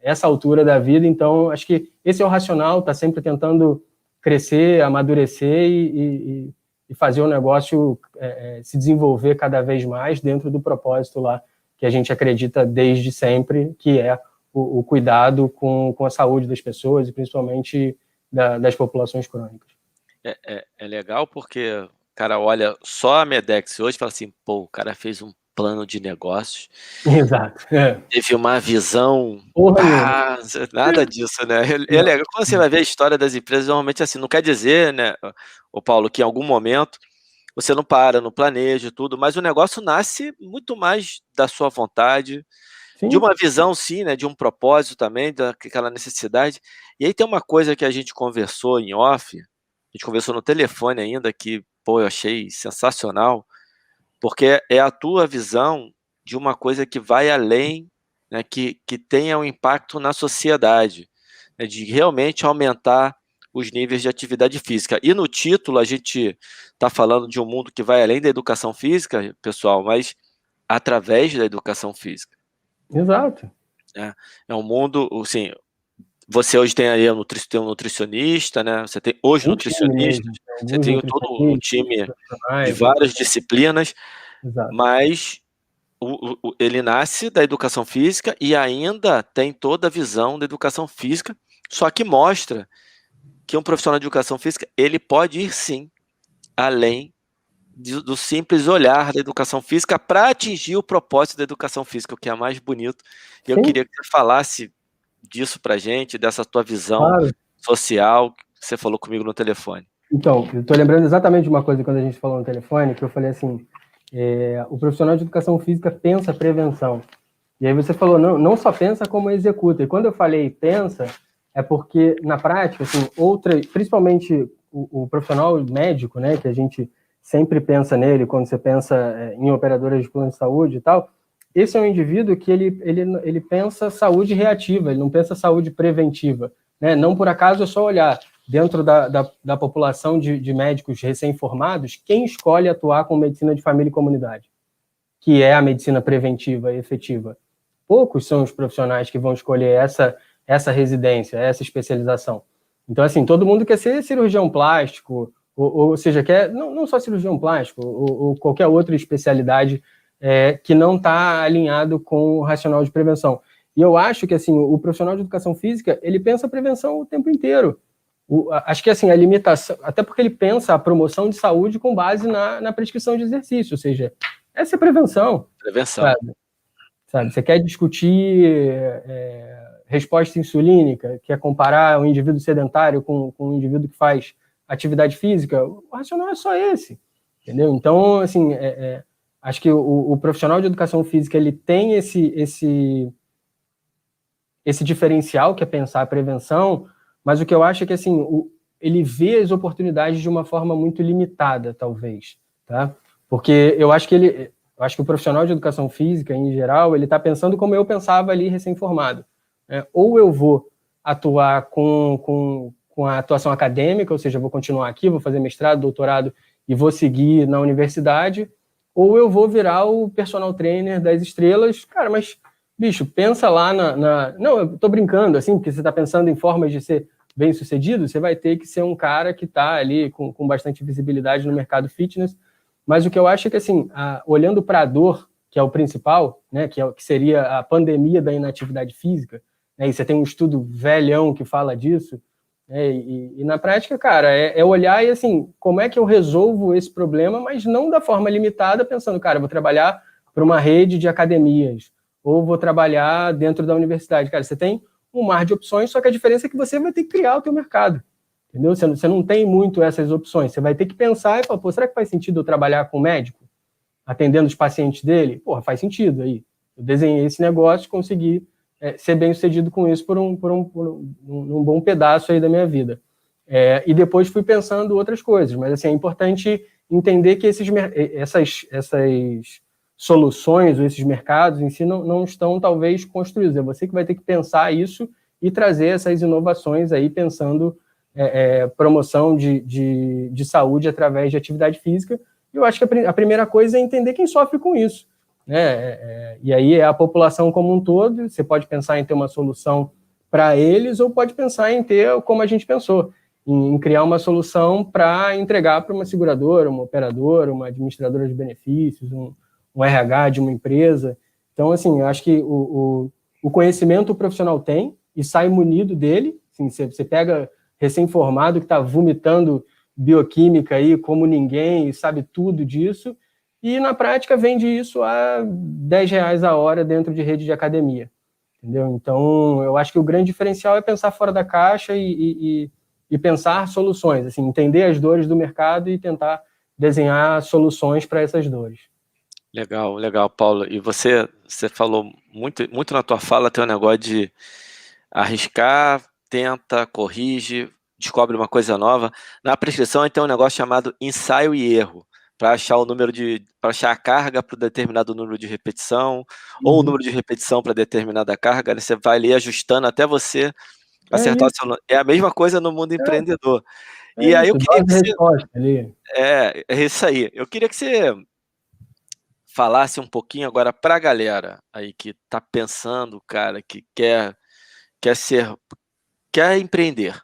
Essa altura da vida. Então acho que esse é o racional, tá sempre tentando crescer, amadurecer e fazer o negócio se desenvolver cada vez mais dentro do propósito lá que a gente acredita desde sempre, que é o cuidado com a saúde das pessoas e principalmente das populações crônicas. É legal porque o cara olha só a Medex hoje e fala assim, pô, o cara fez um plano de negócios. Exato. Teve uma visão. Nada disso, né? É legal. Quando você vai ver a história das empresas, normalmente assim, não quer dizer, né, o Paulo, que em algum momento você não para, não planeja tudo, mas o negócio nasce muito mais da sua vontade, de uma visão, sim, né, de um propósito também, daquela necessidade. E aí tem uma coisa que a gente conversou em off, a gente conversou no telefone ainda, que, pô, eu achei sensacional, porque é a tua visão de uma coisa que vai além, né, que tenha um impacto na sociedade, né, de realmente aumentar os níveis de atividade física. E no título a gente está falando de um mundo que vai além da educação física, pessoal, mas através da educação física. Exato. É um mundo, assim, você hoje tem aí um nutricionista, né? Você tem hoje nutricionistas, você tem todo um time de várias disciplinas, exato. Mas ele nasce da educação física e ainda tem toda a visão da educação física, só que mostra que um profissional de educação física, ele pode ir sim além do simples olhar da educação física para atingir o propósito da educação física, o que é mais bonito. E eu queria que você falasse disso para a gente, dessa tua visão social que você falou comigo no telefone. Então, eu estou lembrando exatamente de uma coisa quando a gente falou no telefone, que eu falei assim, o profissional de educação física pensa prevenção. E aí você falou, não só pensa como executa. E quando eu falei pensa, é porque na prática, assim, principalmente o profissional médico, né, que a gente sempre pensa nele quando você pensa em operadoras de plano de saúde e tal, esse é um indivíduo que ele pensa saúde reativa, ele não pensa saúde preventiva, né? Não por acaso é só olhar dentro da população de médicos recém-formados, quem escolhe atuar com medicina de família e comunidade, que é a medicina preventiva e efetiva. Poucos são os profissionais que vão escolher essa residência, essa especialização. Então, assim, todo mundo quer ser cirurgião plástico, ou seja, quer não só cirurgião plástico, ou qualquer outra especialidade que não está alinhado com o racional de prevenção. E eu acho que, assim, o profissional de educação física, ele pensa a prevenção o tempo inteiro. Acho que, assim, a limitação, até porque ele pensa a promoção de saúde com base na prescrição de exercício, ou seja, essa é prevenção. Prevenção. Sabe? Você quer discutir resposta insulínica, quer comparar um indivíduo sedentário com um indivíduo que faz atividade física, o racional é só esse, entendeu? Então, assim, acho que o profissional de educação física, ele tem esse diferencial, que é pensar a prevenção, mas o que eu acho é que, assim, ele vê as oportunidades de uma forma muito limitada, talvez, tá? Porque eu acho que o profissional de educação física, em geral, ele está pensando como eu pensava ali, recém-formado. Ou eu vou atuar com a atuação acadêmica, ou seja, vou continuar aqui, vou fazer mestrado, doutorado e vou seguir na universidade, ou eu vou virar o personal trainer das estrelas. Cara, mas, bicho, pensa lá Não, eu tô brincando, assim, porque você está pensando em formas de ser bem-sucedido, você vai ter que ser um cara que está ali com bastante visibilidade no mercado fitness, Mas o que eu acho é que, assim, olhando para a dor, que é o principal, né, que seria a pandemia da inatividade física, né, e você tem um estudo velhão que fala disso, né, e na prática, cara, é olhar e, assim, como é que eu resolvo esse problema, mas não da forma limitada, pensando, cara, eu vou trabalhar para uma rede de academias, ou vou trabalhar dentro da universidade. Cara, você tem um mar de opções, só que a diferença é que você vai ter que criar o teu mercado, entendeu? Você não tem muito essas opções, você vai ter que pensar e falar, pô, será que faz sentido eu trabalhar com médico, atendendo os pacientes dele? Porra, faz sentido aí. Eu desenhei esse negócio, consegui ser bem sucedido com isso por um bom pedaço aí da minha vida. E depois fui pensando outras coisas, mas assim, é importante entender que essas soluções ou esses mercados em si não estão talvez construídos. É você que vai ter que pensar isso e trazer essas inovações aí pensando promoção de saúde através de atividade física. E eu acho que a primeira coisa é entender quem sofre com isso, né? E aí é a população como um todo. Você pode pensar em ter uma solução para eles ou pode pensar em ter, como a gente pensou, em criar uma solução para entregar para uma seguradora, uma operadora, uma administradora de benefícios, um RH de uma empresa. Então, assim, eu acho que o conhecimento o profissional tem e sai munido dele. Assim, você pega recém-formado que está vomitando bioquímica aí como ninguém e sabe tudo disso, e na prática vende isso a R$10 a hora dentro de rede de academia, entendeu? Então, eu acho que o grande diferencial é pensar fora da caixa e pensar soluções, assim, entender as dores do mercado e tentar desenhar soluções para essas dores. Legal, legal, Paulo. E você falou muito na tua fala, tem um negócio de arriscar, tenta, corrige, descobre uma coisa nova. Na prescrição tem um negócio chamado ensaio e erro, para achar para achar a carga para determinado número de repetição, ou o número de repetição para determinada carga, né? Você vai ali ajustando até você acertar o seu. É a mesma coisa no mundo empreendedor. E aí eu queria que você. É isso aí. Eu queria que você falasse um pouquinho agora para a galera aí que está pensando, cara, que quer empreender.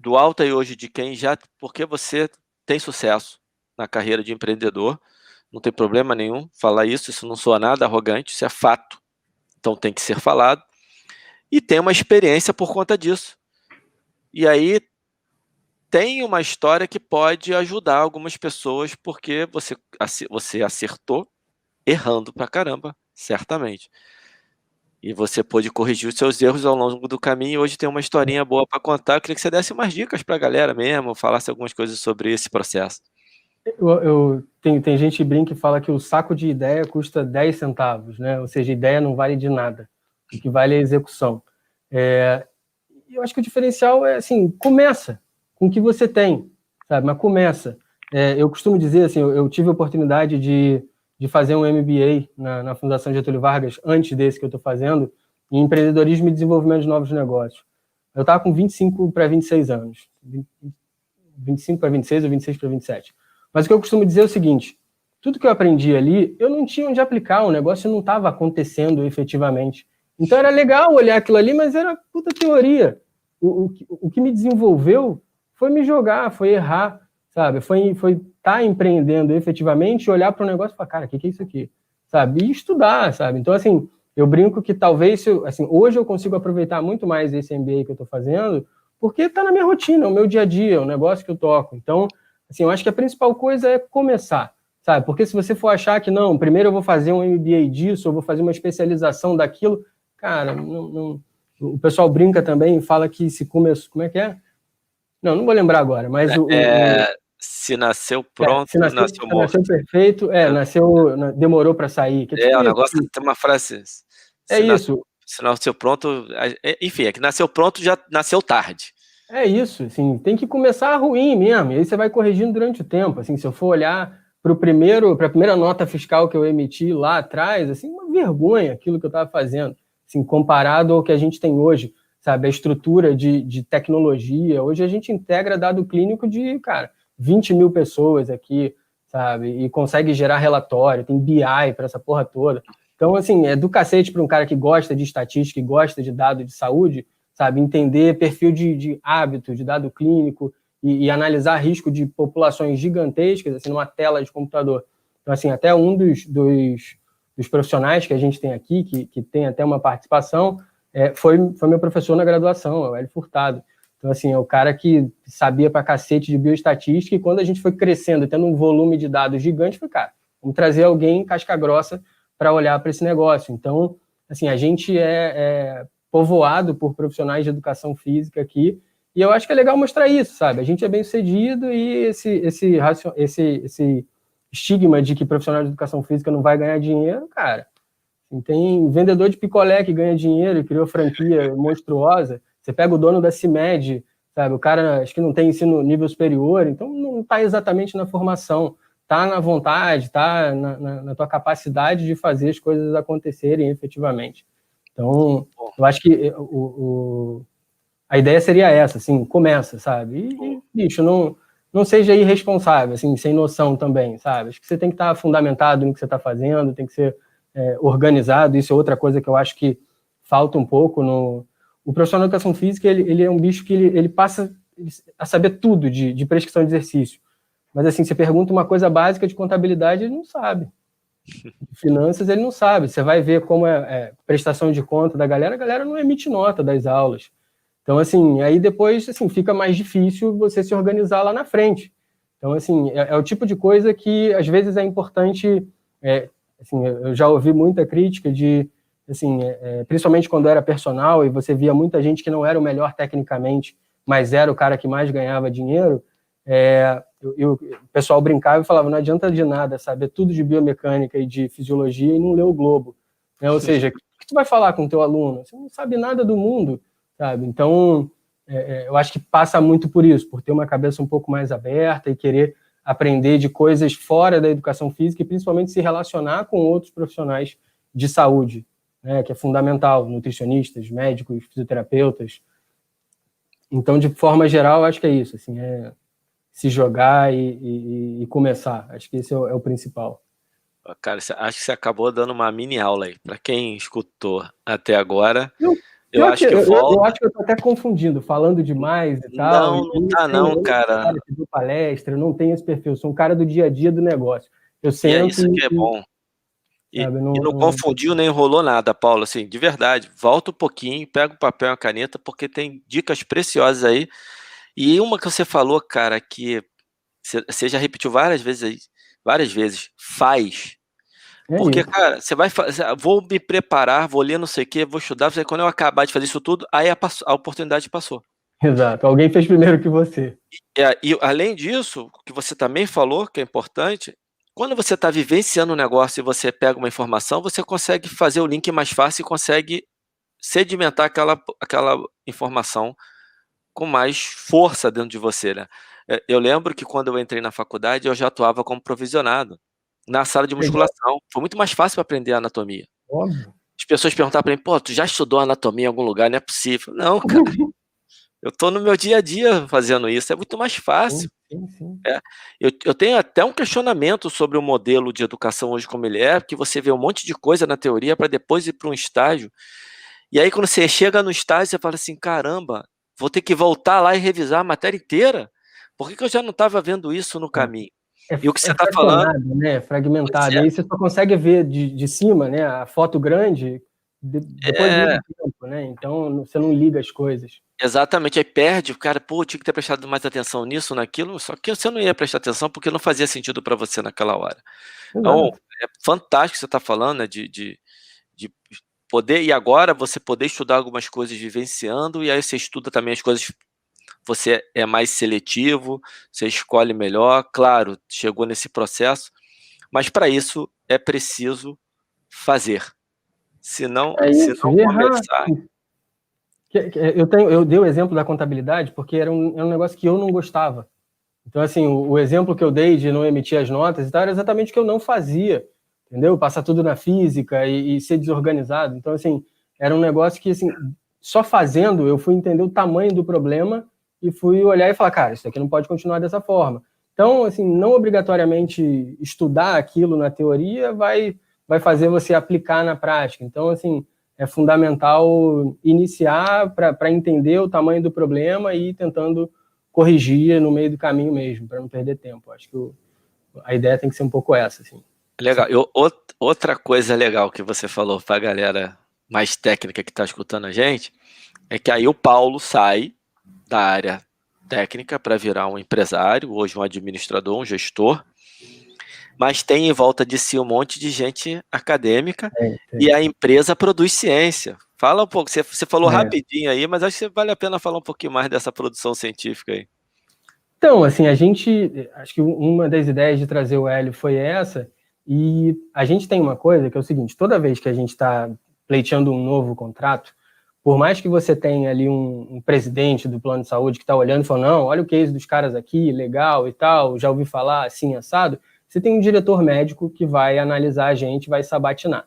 Do alto aí hoje de quem já, porque você tem sucesso na carreira de empreendedor, não tem problema nenhum falar isso não soa nada arrogante, isso é fato, então tem que ser falado, e tem uma experiência por conta disso. E aí tem uma história que pode ajudar algumas pessoas, porque você acertou errando pra caramba, certamente. E você pôde corrigir os seus erros ao longo do caminho, e hoje tem uma historinha boa para contar. Eu queria que você desse umas dicas para a galera mesmo, falasse algumas coisas sobre esse processo. Tem gente que brinca e fala que o saco de ideia custa 10 centavos, né? Ou seja, ideia não vale de nada. O que vale é a execução. Eu acho que o diferencial é, assim, começa com o que você tem, sabe? Mas começa. Eu costumo dizer, assim, eu tive a oportunidade de fazer um MBA na Fundação Getúlio Vargas, antes desse que eu estou fazendo, em empreendedorismo e desenvolvimento de novos negócios. Eu estava com 25 para 26 anos. 25 para 26 ou 26 para 27. Mas o que eu costumo dizer é o seguinte, tudo que eu aprendi ali, eu não tinha onde aplicar, o negócio não estava acontecendo efetivamente. Então era legal olhar aquilo ali, mas era puta teoria. O que me desenvolveu foi me jogar, foi errar, sabe? Foi estar empreendendo efetivamente e olhar para o negócio e falar, cara, o que é isso aqui? Sabe? E estudar, sabe? Então, assim, eu brinco que talvez, assim, hoje eu consigo aproveitar muito mais esse MBA que eu estou fazendo, porque está na minha rotina, é o meu dia a dia, é o negócio que eu toco. Então, assim, eu acho que a principal coisa é começar, sabe? Porque se você for achar que, não, primeiro eu vou fazer um MBA disso, ou vou fazer uma especialização daquilo, cara, não, o pessoal brinca também e fala que se começou... Como é que é? Não vou lembrar agora, mas se nasceu pronto, se nasceu morto. Nasceu perfeito, demorou para sair. Que o negócio tem uma frase... isso. Se nasceu pronto... Enfim, é que nasceu pronto, já nasceu tarde. É isso, assim, tem que começar ruim mesmo, e aí você vai corrigindo durante o tempo. Assim, se eu for olhar para a primeira nota fiscal que eu emiti lá atrás, assim, uma vergonha aquilo que eu estava fazendo, assim, comparado ao que a gente tem hoje, sabe, a estrutura de tecnologia. Hoje a gente integra dado clínico de, cara, 20 mil pessoas aqui, sabe, e consegue gerar relatório, tem BI para essa porra toda. Então, assim, é do cacete para um cara que gosta de estatística e gosta de dado de saúde, sabe, entender perfil de hábito, de dado clínico, e analisar risco de populações gigantescas, assim, numa tela de computador. Então, assim, até um dos profissionais que a gente tem aqui, que tem até uma participação, foi meu professor na graduação, é o Hélio Furtado. Então, assim, é o cara que sabia pra cacete de bioestatística, e quando a gente foi crescendo, tendo um volume de dados gigante, foi, cara, vamos trazer alguém casca grossa para olhar para esse negócio. Então, assim, a gente é povoado por profissionais de educação física aqui, e eu acho que é legal mostrar isso, sabe? A gente é bem sucedido, e esse estigma de que profissional de educação física não vai ganhar dinheiro, cara, tem vendedor de picolé que ganha dinheiro e criou franquia monstruosa. Você pega o dono da CIMED, sabe? O cara acho que não tem ensino nível superior, então não está exatamente na formação, está na vontade, está na tua capacidade de fazer as coisas acontecerem efetivamente. Então, eu acho que a ideia seria essa, assim, começa, sabe? E bicho, não seja irresponsável, assim, sem noção também, sabe? Acho que você tem que estar fundamentado no que você está fazendo, tem que ser organizado. Isso é outra coisa que eu acho que falta um pouco no... O profissional de educação física, ele é um bicho que ele passa a saber tudo de prescrição de exercício. Mas, assim, você pergunta uma coisa básica de contabilidade, ele não sabe. De finanças, ele não sabe. Você vai ver como é prestação de conta da galera, a galera não emite nota das aulas. Então, assim, aí depois, assim, fica mais difícil você se organizar lá na frente. Então, assim, é o tipo de coisa que, às vezes, é importante... assim, eu já ouvi muita crítica de... assim, principalmente quando era personal e você via muita gente que não era o melhor tecnicamente, mas era o cara que mais ganhava dinheiro, o pessoal brincava e falava, não adianta de nada saber tudo de biomecânica e de fisiologia e não ler o Globo. Ou seja, o que tu vai falar com o teu aluno? Você não sabe nada do mundo, sabe? Então, eu acho que passa muito por isso, por ter uma cabeça um pouco mais aberta e querer aprender de coisas fora da educação física e principalmente se relacionar com outros profissionais de saúde, né, que é fundamental, nutricionistas, médicos, fisioterapeutas. Então, de forma geral, acho que é isso, assim, se jogar e começar. Acho que esse é o principal. Cara, acho que você acabou dando uma mini aula aí. Para quem escutou até agora, eu acho que eu estou até confundindo, falando demais e tal. Não tá não, cara. Eu dou palestra, eu não tenho esse perfil, eu sou um cara do dia a dia do negócio. Eu sento é isso que é bom. E não confundiu nem enrolou nada, Paulo, assim, de verdade. Volta um pouquinho, pega o papel e a caneta, porque tem dicas preciosas aí. E uma que você falou, cara, que você já repetiu várias vezes, faz. Porque, cara, você vai fazer, vou me preparar, vou ler não sei o quê, vou estudar, quando eu acabar de fazer isso tudo, aí a oportunidade passou. Exato, alguém fez primeiro que você. E além disso, o que você também falou, que é importante, quando você está vivenciando um negócio e você pega uma informação, você consegue fazer o link mais fácil e consegue sedimentar aquela informação com mais força dentro de você, né? Eu lembro que quando eu entrei na faculdade, eu já atuava como provisionado na sala de musculação. Foi muito mais fácil para aprender anatomia. Óbvio. As pessoas perguntavam para mim, pô, tu já estudou anatomia em algum lugar? Não é possível. Não, cara. Eu estou no meu dia a dia fazendo isso, é muito mais fácil. Sim. Eu tenho até um questionamento sobre o modelo de educação hoje como ele é, porque você vê um monte de coisa na teoria para depois ir para um estágio, e aí quando você chega no estágio, você fala assim, caramba, vou ter que voltar lá e revisar a matéria inteira? Por que eu já não estava vendo isso no caminho? E o que você está falando... né? Fragmentado, e aí você só consegue ver de cima, né? A foto grande, depois de muito tempo, né? Então você não liga as coisas. Exatamente, aí perde, o cara, pô, tinha que ter prestado mais atenção nisso, naquilo, só que você não ia prestar atenção porque não fazia sentido para você naquela hora. Então, é fantástico o que você está falando, né, de poder, e agora você poder estudar algumas coisas vivenciando, e aí você estuda também as coisas, você é mais seletivo, você escolhe melhor, claro, chegou nesse processo, mas para isso é preciso fazer, se não começar... Eu dei o exemplo da contabilidade porque era um negócio que eu não gostava. Então, assim, o exemplo que eu dei de não emitir as notas e tal era exatamente o que eu não fazia, entendeu? Passar tudo na física e ser desorganizado. Então, assim, era um negócio que, assim, só fazendo eu fui entender o tamanho do problema e fui olhar e falar, cara, isso aqui não pode continuar dessa forma. Então, assim, não obrigatoriamente estudar aquilo na teoria vai fazer você aplicar na prática. Então, assim, é fundamental iniciar para entender o tamanho do problema e ir tentando corrigir no meio do caminho mesmo, para não perder tempo. Acho que a ideia tem que ser um pouco essa, assim. Legal. Outra coisa legal que você falou para a galera mais técnica que está escutando a gente é que aí o Paulo sai da área técnica para virar um empresário, hoje um administrador, um gestor, mas tem em volta de si um monte de gente acadêmica e a empresa produz ciência. Fala um pouco, você falou rapidinho aí, mas acho que vale a pena falar um pouquinho mais dessa produção científica aí. Então, assim, acho que uma das ideias de trazer o Hélio foi essa, e a gente tem uma coisa que é o seguinte, toda vez que a gente está pleiteando um novo contrato, por mais que você tenha ali um presidente do plano de saúde que está olhando e falando, não, olha o case dos caras aqui, legal e tal, já ouvi falar assim, assado, você tem um diretor médico que vai analisar a gente, vai sabatinar.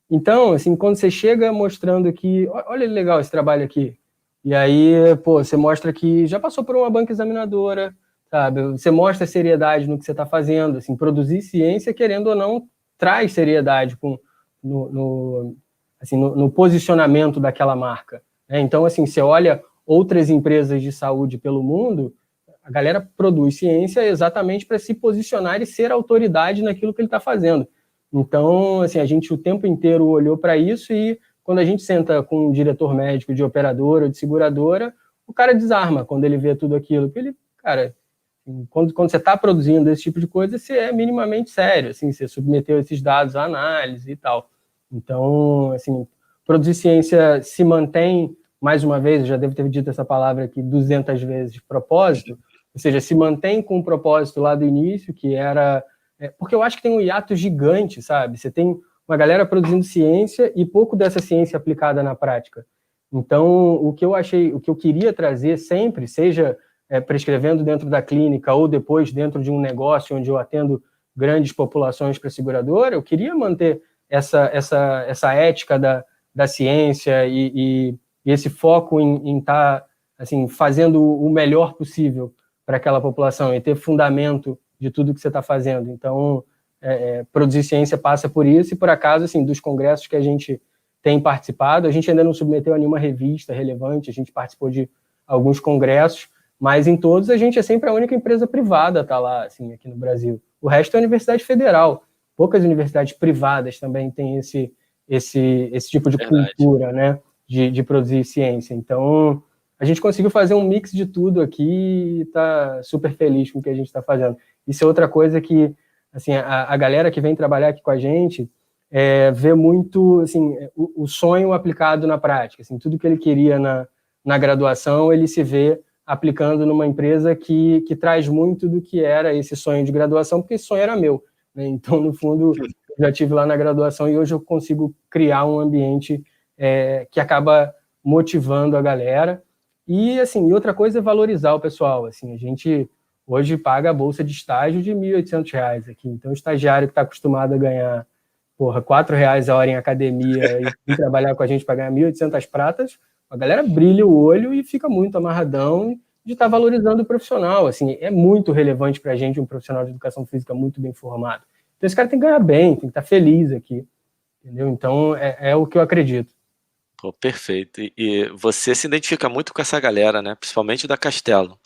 Então, assim, quando você chega mostrando que, olha que legal esse trabalho aqui, e aí, pô, você mostra que já passou por uma banca examinadora, sabe? Você mostra seriedade no que você está fazendo, assim, produzir ciência, querendo ou não, traz seriedade no posicionamento daquela marca, né? Então, assim, você olha outras empresas de saúde pelo mundo, a galera produz ciência exatamente para se posicionar e ser autoridade naquilo que ele está fazendo. Então, assim, a gente o tempo inteiro olhou para isso e quando a gente senta com um diretor médico de operadora ou de seguradora, o cara desarma quando ele vê tudo aquilo. Porque ele, cara, quando você está produzindo esse tipo de coisa, você é minimamente sério, assim, você submeteu esses dados à análise e tal. Então, assim, produzir ciência se mantém, mais uma vez, eu já devo ter dito essa palavra aqui 200 vezes, propósito, ou seja, se mantém com o propósito lá do início, que era... porque eu acho que tem um hiato gigante, sabe? Você tem uma galera produzindo ciência e pouco dessa ciência aplicada na prática. Então, o que eu queria trazer sempre, seja prescrevendo dentro da clínica ou depois dentro de um negócio onde eu atendo grandes populações para seguradora, eu queria manter essa ética da ciência e esse foco em estar assim, fazendo o melhor possível para aquela população e ter fundamento de tudo que você está fazendo. Então, produzir ciência passa por isso, e por acaso, assim, dos congressos que a gente tem participado, a gente ainda não submeteu a nenhuma revista relevante, a gente participou de alguns congressos, mas em todos a gente é sempre a única empresa privada a estar lá, assim, aqui no Brasil. O resto é a Universidade Federal. Poucas universidades privadas também têm esse tipo de cultura, né, de produzir ciência. Então, a gente conseguiu fazer um mix de tudo aqui e está super feliz com o que a gente está fazendo. Isso é outra coisa que, assim, a galera que vem trabalhar aqui com a gente vê muito, assim, o sonho aplicado na prática. Assim, tudo que ele queria na graduação, ele se vê aplicando numa empresa que traz muito do que era esse sonho de graduação, porque esse sonho era meu, né? Então, no fundo, eu já estive lá na graduação e hoje eu consigo criar um ambiente que acaba motivando a galera. E, assim, outra coisa é valorizar o pessoal. Assim, a gente hoje paga a bolsa de estágio de R$ 1.800 aqui. Então, o estagiário que está acostumado a ganhar, R$ 4 a hora em academia e trabalhar com a gente para ganhar 1.800 pratas, a galera brilha o olho e fica muito amarradão de estar valorizando o profissional. Assim, é muito relevante para a gente um profissional de educação física muito bem formado. Então, esse cara tem que ganhar bem, tem que estar feliz aqui. Entendeu? Então, é o que eu acredito. Pô, perfeito. E você se identifica muito com essa galera, né? Principalmente da Castelo.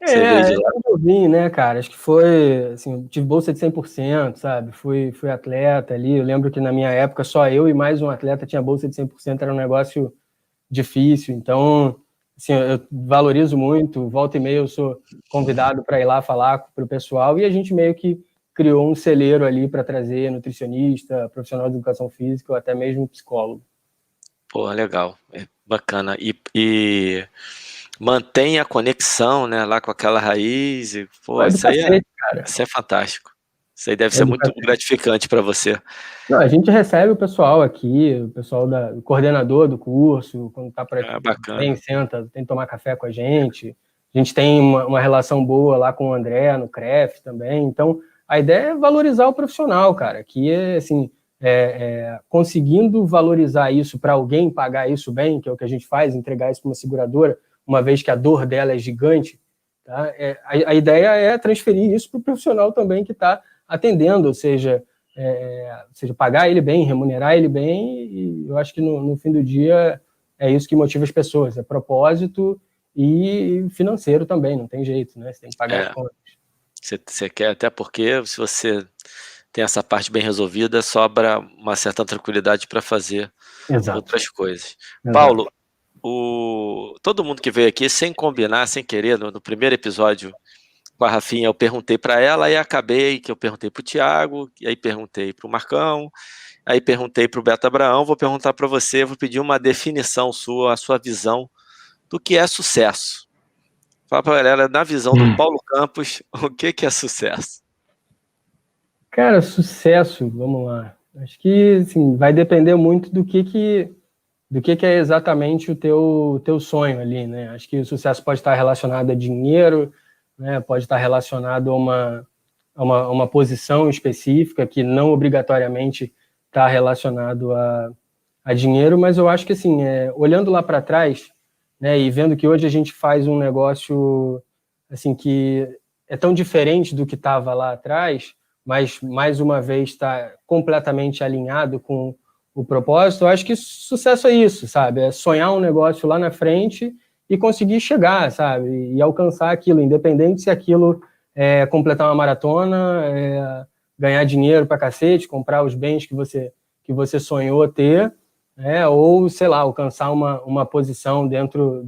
Você veio de lá. Eu vim, né, cara? Acho que foi, assim, eu tive bolsa de 100%, sabe? Fui atleta ali. Eu lembro que na minha época só eu e mais um atleta tinha bolsa de 100%, era um negócio difícil. Então, assim, eu valorizo muito. Volta e meia eu sou convidado para ir lá falar para o pessoal e a gente meio que criou um celeiro ali para trazer nutricionista, profissional de educação física ou até mesmo psicólogo. Pô, legal. Bacana. E mantém a conexão, né, lá com aquela raiz. E, pô, isso aí é fantástico. Isso aí deve ser muito gratificante para você. Não, a gente recebe o pessoal aqui, o pessoal o coordenador do curso, quando está por aqui, vem, senta, tem que tomar café com a gente. A gente tem uma relação boa lá com o André, no CREF também. Então, a ideia é valorizar o profissional, cara. Que é, assim, conseguindo valorizar isso para alguém pagar isso bem, que é o que a gente faz, entregar isso para uma seguradora, uma vez que a dor dela é gigante, tá? A ideia é transferir isso para o profissional também que está atendendo, ou seja, pagar ele bem, remunerar ele bem, e eu acho que no fim do dia é isso que motiva as pessoas, é propósito e financeiro também, não tem jeito, né? Você tem que pagar as contas. Você quer, até porque se você tem essa parte bem resolvida, sobra uma certa tranquilidade para fazer outras coisas. Paulo, todo mundo que veio aqui, sem combinar, sem querer, no primeiro episódio com a Rafinha, eu perguntei para ela, aí acabei que eu perguntei para o Thiago, e aí perguntei para o Marcão, aí perguntei para o Beto Abraão, vou perguntar para você, vou pedir uma definição sua, a sua visão do que é sucesso. Fala para a galera, na visão do Paulo Campos, o que é sucesso? Cara, sucesso, vamos lá. Acho que assim, vai depender muito do que é exatamente o teu sonho ali, né? Acho que o sucesso pode estar relacionado a dinheiro, né? Pode estar relacionado a uma posição específica que não obrigatoriamente está relacionado a dinheiro, mas eu acho que assim, olhando lá para trás, né, e vendo que hoje a gente faz um negócio assim que é tão diferente do que estava lá atrás, mas mais uma vez está completamente alinhado com o propósito, eu acho que sucesso é isso, sabe? É sonhar um negócio lá na frente e conseguir chegar, sabe? E alcançar aquilo, independente se aquilo é completar uma maratona, ganhar dinheiro pra cacete, comprar os bens que você sonhou ter, ou, sei lá, alcançar uma posição dentro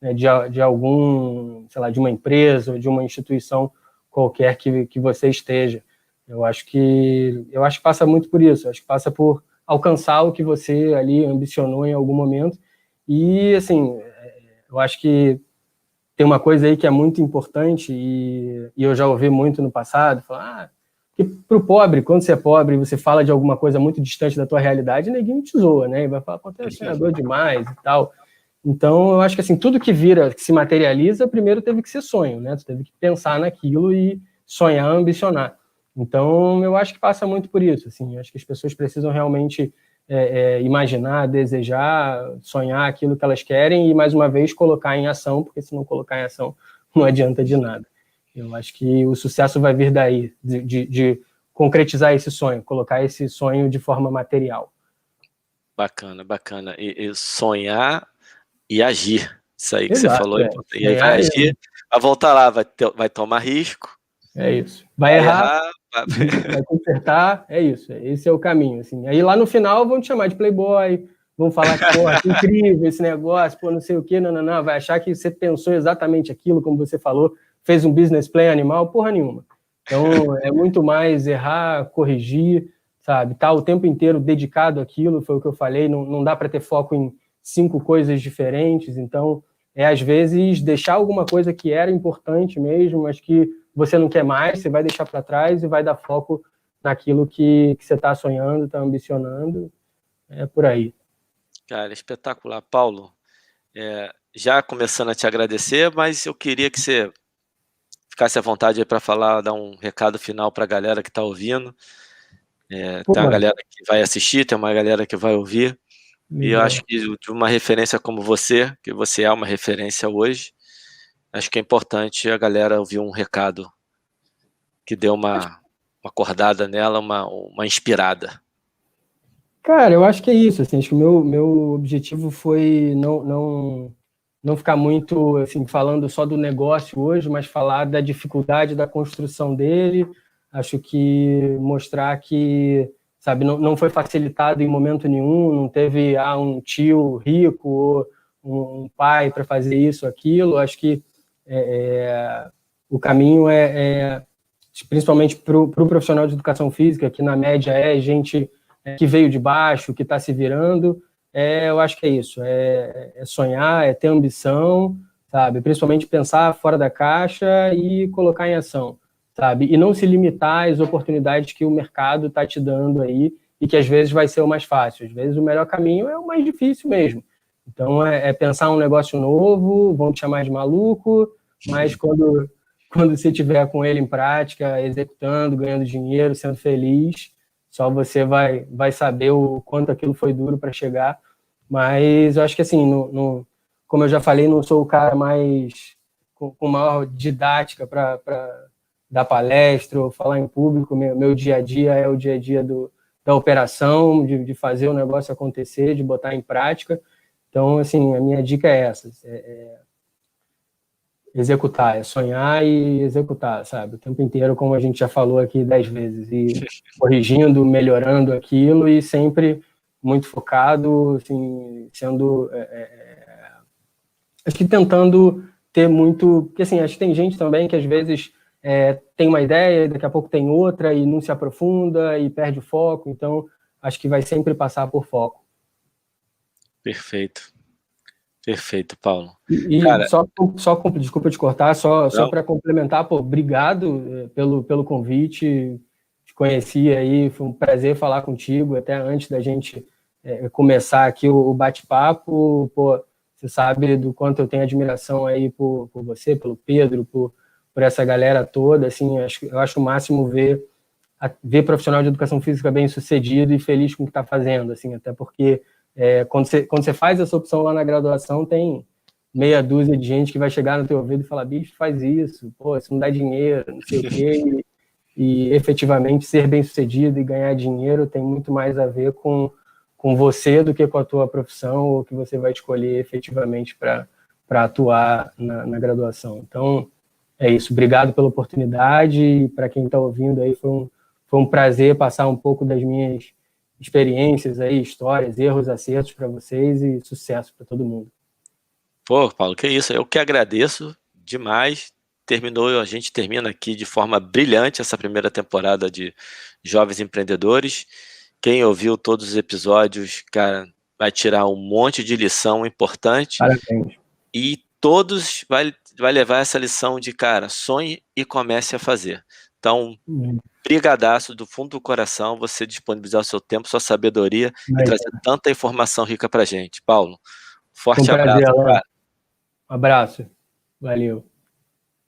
né, de algum, sei lá, de uma empresa ou de uma instituição qualquer que você esteja. Eu acho que passa muito por isso, eu acho que passa por alcançar o que você ali ambicionou em algum momento. E, assim, eu acho que tem uma coisa aí que é muito importante e eu já ouvi muito no passado, falar, que pro pobre, quando você é pobre e você fala de alguma coisa muito distante da tua realidade, neguinho te zoa, né? E vai falar, pô, tu é sonhador demais e tal. Então, eu acho que, assim, tudo que se materializa, primeiro teve que ser sonho, né? Tu teve que pensar naquilo e sonhar, ambicionar. Então, eu acho que passa muito por isso, assim. Eu acho que as pessoas precisam realmente imaginar, desejar, sonhar aquilo que elas querem e, mais uma vez, colocar em ação, porque se não colocar em ação, não adianta de nada. Eu acho que o sucesso vai vir daí, de concretizar esse sonho, colocar esse sonho de forma material. Bacana, bacana. E sonhar e agir. Isso aí que Exato, você falou. E aí vai agir, vai voltar lá, vai tomar risco. É isso. Vai errar, vai consertar, é isso. Esse é o caminho. Assim. Aí lá no final vão te chamar de playboy, vão falar que, porra, que incrível esse negócio, pô, não sei o quê, não. Vai achar que você pensou exatamente aquilo, como você falou, fez um business plan animal, porra nenhuma. Então, é muito mais errar, corrigir, sabe? Tá o tempo inteiro dedicado àquilo, foi o que eu falei, não dá para ter foco em 5 coisas diferentes, então, às vezes, deixar alguma coisa que era importante mesmo, mas que você não quer mais, você vai deixar para trás e vai dar foco naquilo que você está sonhando, está ambicionando, é por aí. Cara, espetacular. Paulo, já começando a te agradecer, mas eu queria que você ficasse à vontade aí para falar, dar um recado final para a galera que está ouvindo. Tem uma galera que vai assistir, tem uma galera que vai ouvir, e eu acho que de uma referência como você, que você é uma referência hoje, acho que é importante a galera ouvir um recado que dê uma acordada nela, uma inspirada. Cara, eu acho que é isso, assim, acho que o meu objetivo foi não ficar muito, assim, falando só do negócio hoje, mas falar da dificuldade da construção dele, acho que mostrar que, sabe, não foi facilitado em momento nenhum, não teve um tio rico ou um pai para fazer isso, aquilo, acho que o caminho principalmente para o profissional de educação física, que na média é gente que veio de baixo, que está se virando, eu acho que é isso, é sonhar, é ter ambição, sabe? Principalmente pensar fora da caixa e colocar em ação, sabe? E não se limitar às oportunidades que o mercado está te dando aí e que às vezes vai ser o mais fácil, às vezes o melhor caminho é o mais difícil mesmo. Então é pensar um negócio novo, vão te chamar de maluco, mas quando você estiver com ele em prática, executando, ganhando dinheiro, sendo feliz, só você vai saber o quanto aquilo foi duro para chegar. Mas eu acho que, assim, como eu já falei, não sou o cara mais com maior didática para dar palestra ou falar em público. Meu dia a dia é o dia a dia da operação, de fazer o negócio acontecer, de botar em prática. Então, assim, a minha dica é essa. executar, é sonhar e executar, sabe? O tempo inteiro, como a gente já falou aqui 10 vezes, e corrigindo, melhorando aquilo e sempre muito focado, assim, sendo... acho que tentando ter muito... Porque, assim, acho que tem gente também que, às vezes, tem uma ideia, daqui a pouco tem outra e não se aprofunda e perde o foco, então acho que vai sempre passar por foco. Perfeito. Perfeito, Paulo. E Cara, desculpa te cortar, só para complementar, pô, obrigado pelo convite, te conheci aí, foi um prazer falar contigo, até antes da gente começar aqui o bate-papo, pô, você sabe do quanto eu tenho admiração aí por você, pelo Pedro, por essa galera toda, assim, eu acho o máximo ver profissional de educação física bem sucedido e feliz com o que está fazendo, assim, até porque quando você faz essa opção lá na graduação, tem meia dúzia de gente que vai chegar no teu ouvido e falar, bicho, faz isso, pô, isso não dá dinheiro, não sei o quê, e efetivamente ser bem sucedido e ganhar dinheiro tem muito mais a ver com você do que com a tua profissão ou que você vai escolher efetivamente para atuar na graduação. Então, é isso, obrigado pela oportunidade, e para quem está ouvindo aí, foi um prazer passar um pouco das minhas experiências aí, histórias, erros, acertos para vocês e sucesso para todo mundo. Pô, Paulo, que isso, eu que agradeço demais. A gente termina aqui de forma brilhante essa primeira temporada de Jovens Empreendedores. Quem ouviu todos os episódios, cara, vai tirar um monte de lição importante. Parabéns. E todos vai levar essa lição de, cara, sonhe e comece a fazer. Então, brigadaço do fundo do coração, você disponibilizar o seu tempo, sua sabedoria e trazer tanta informação rica pra gente. Paulo, forte abraço, cara. Um abraço. Valeu.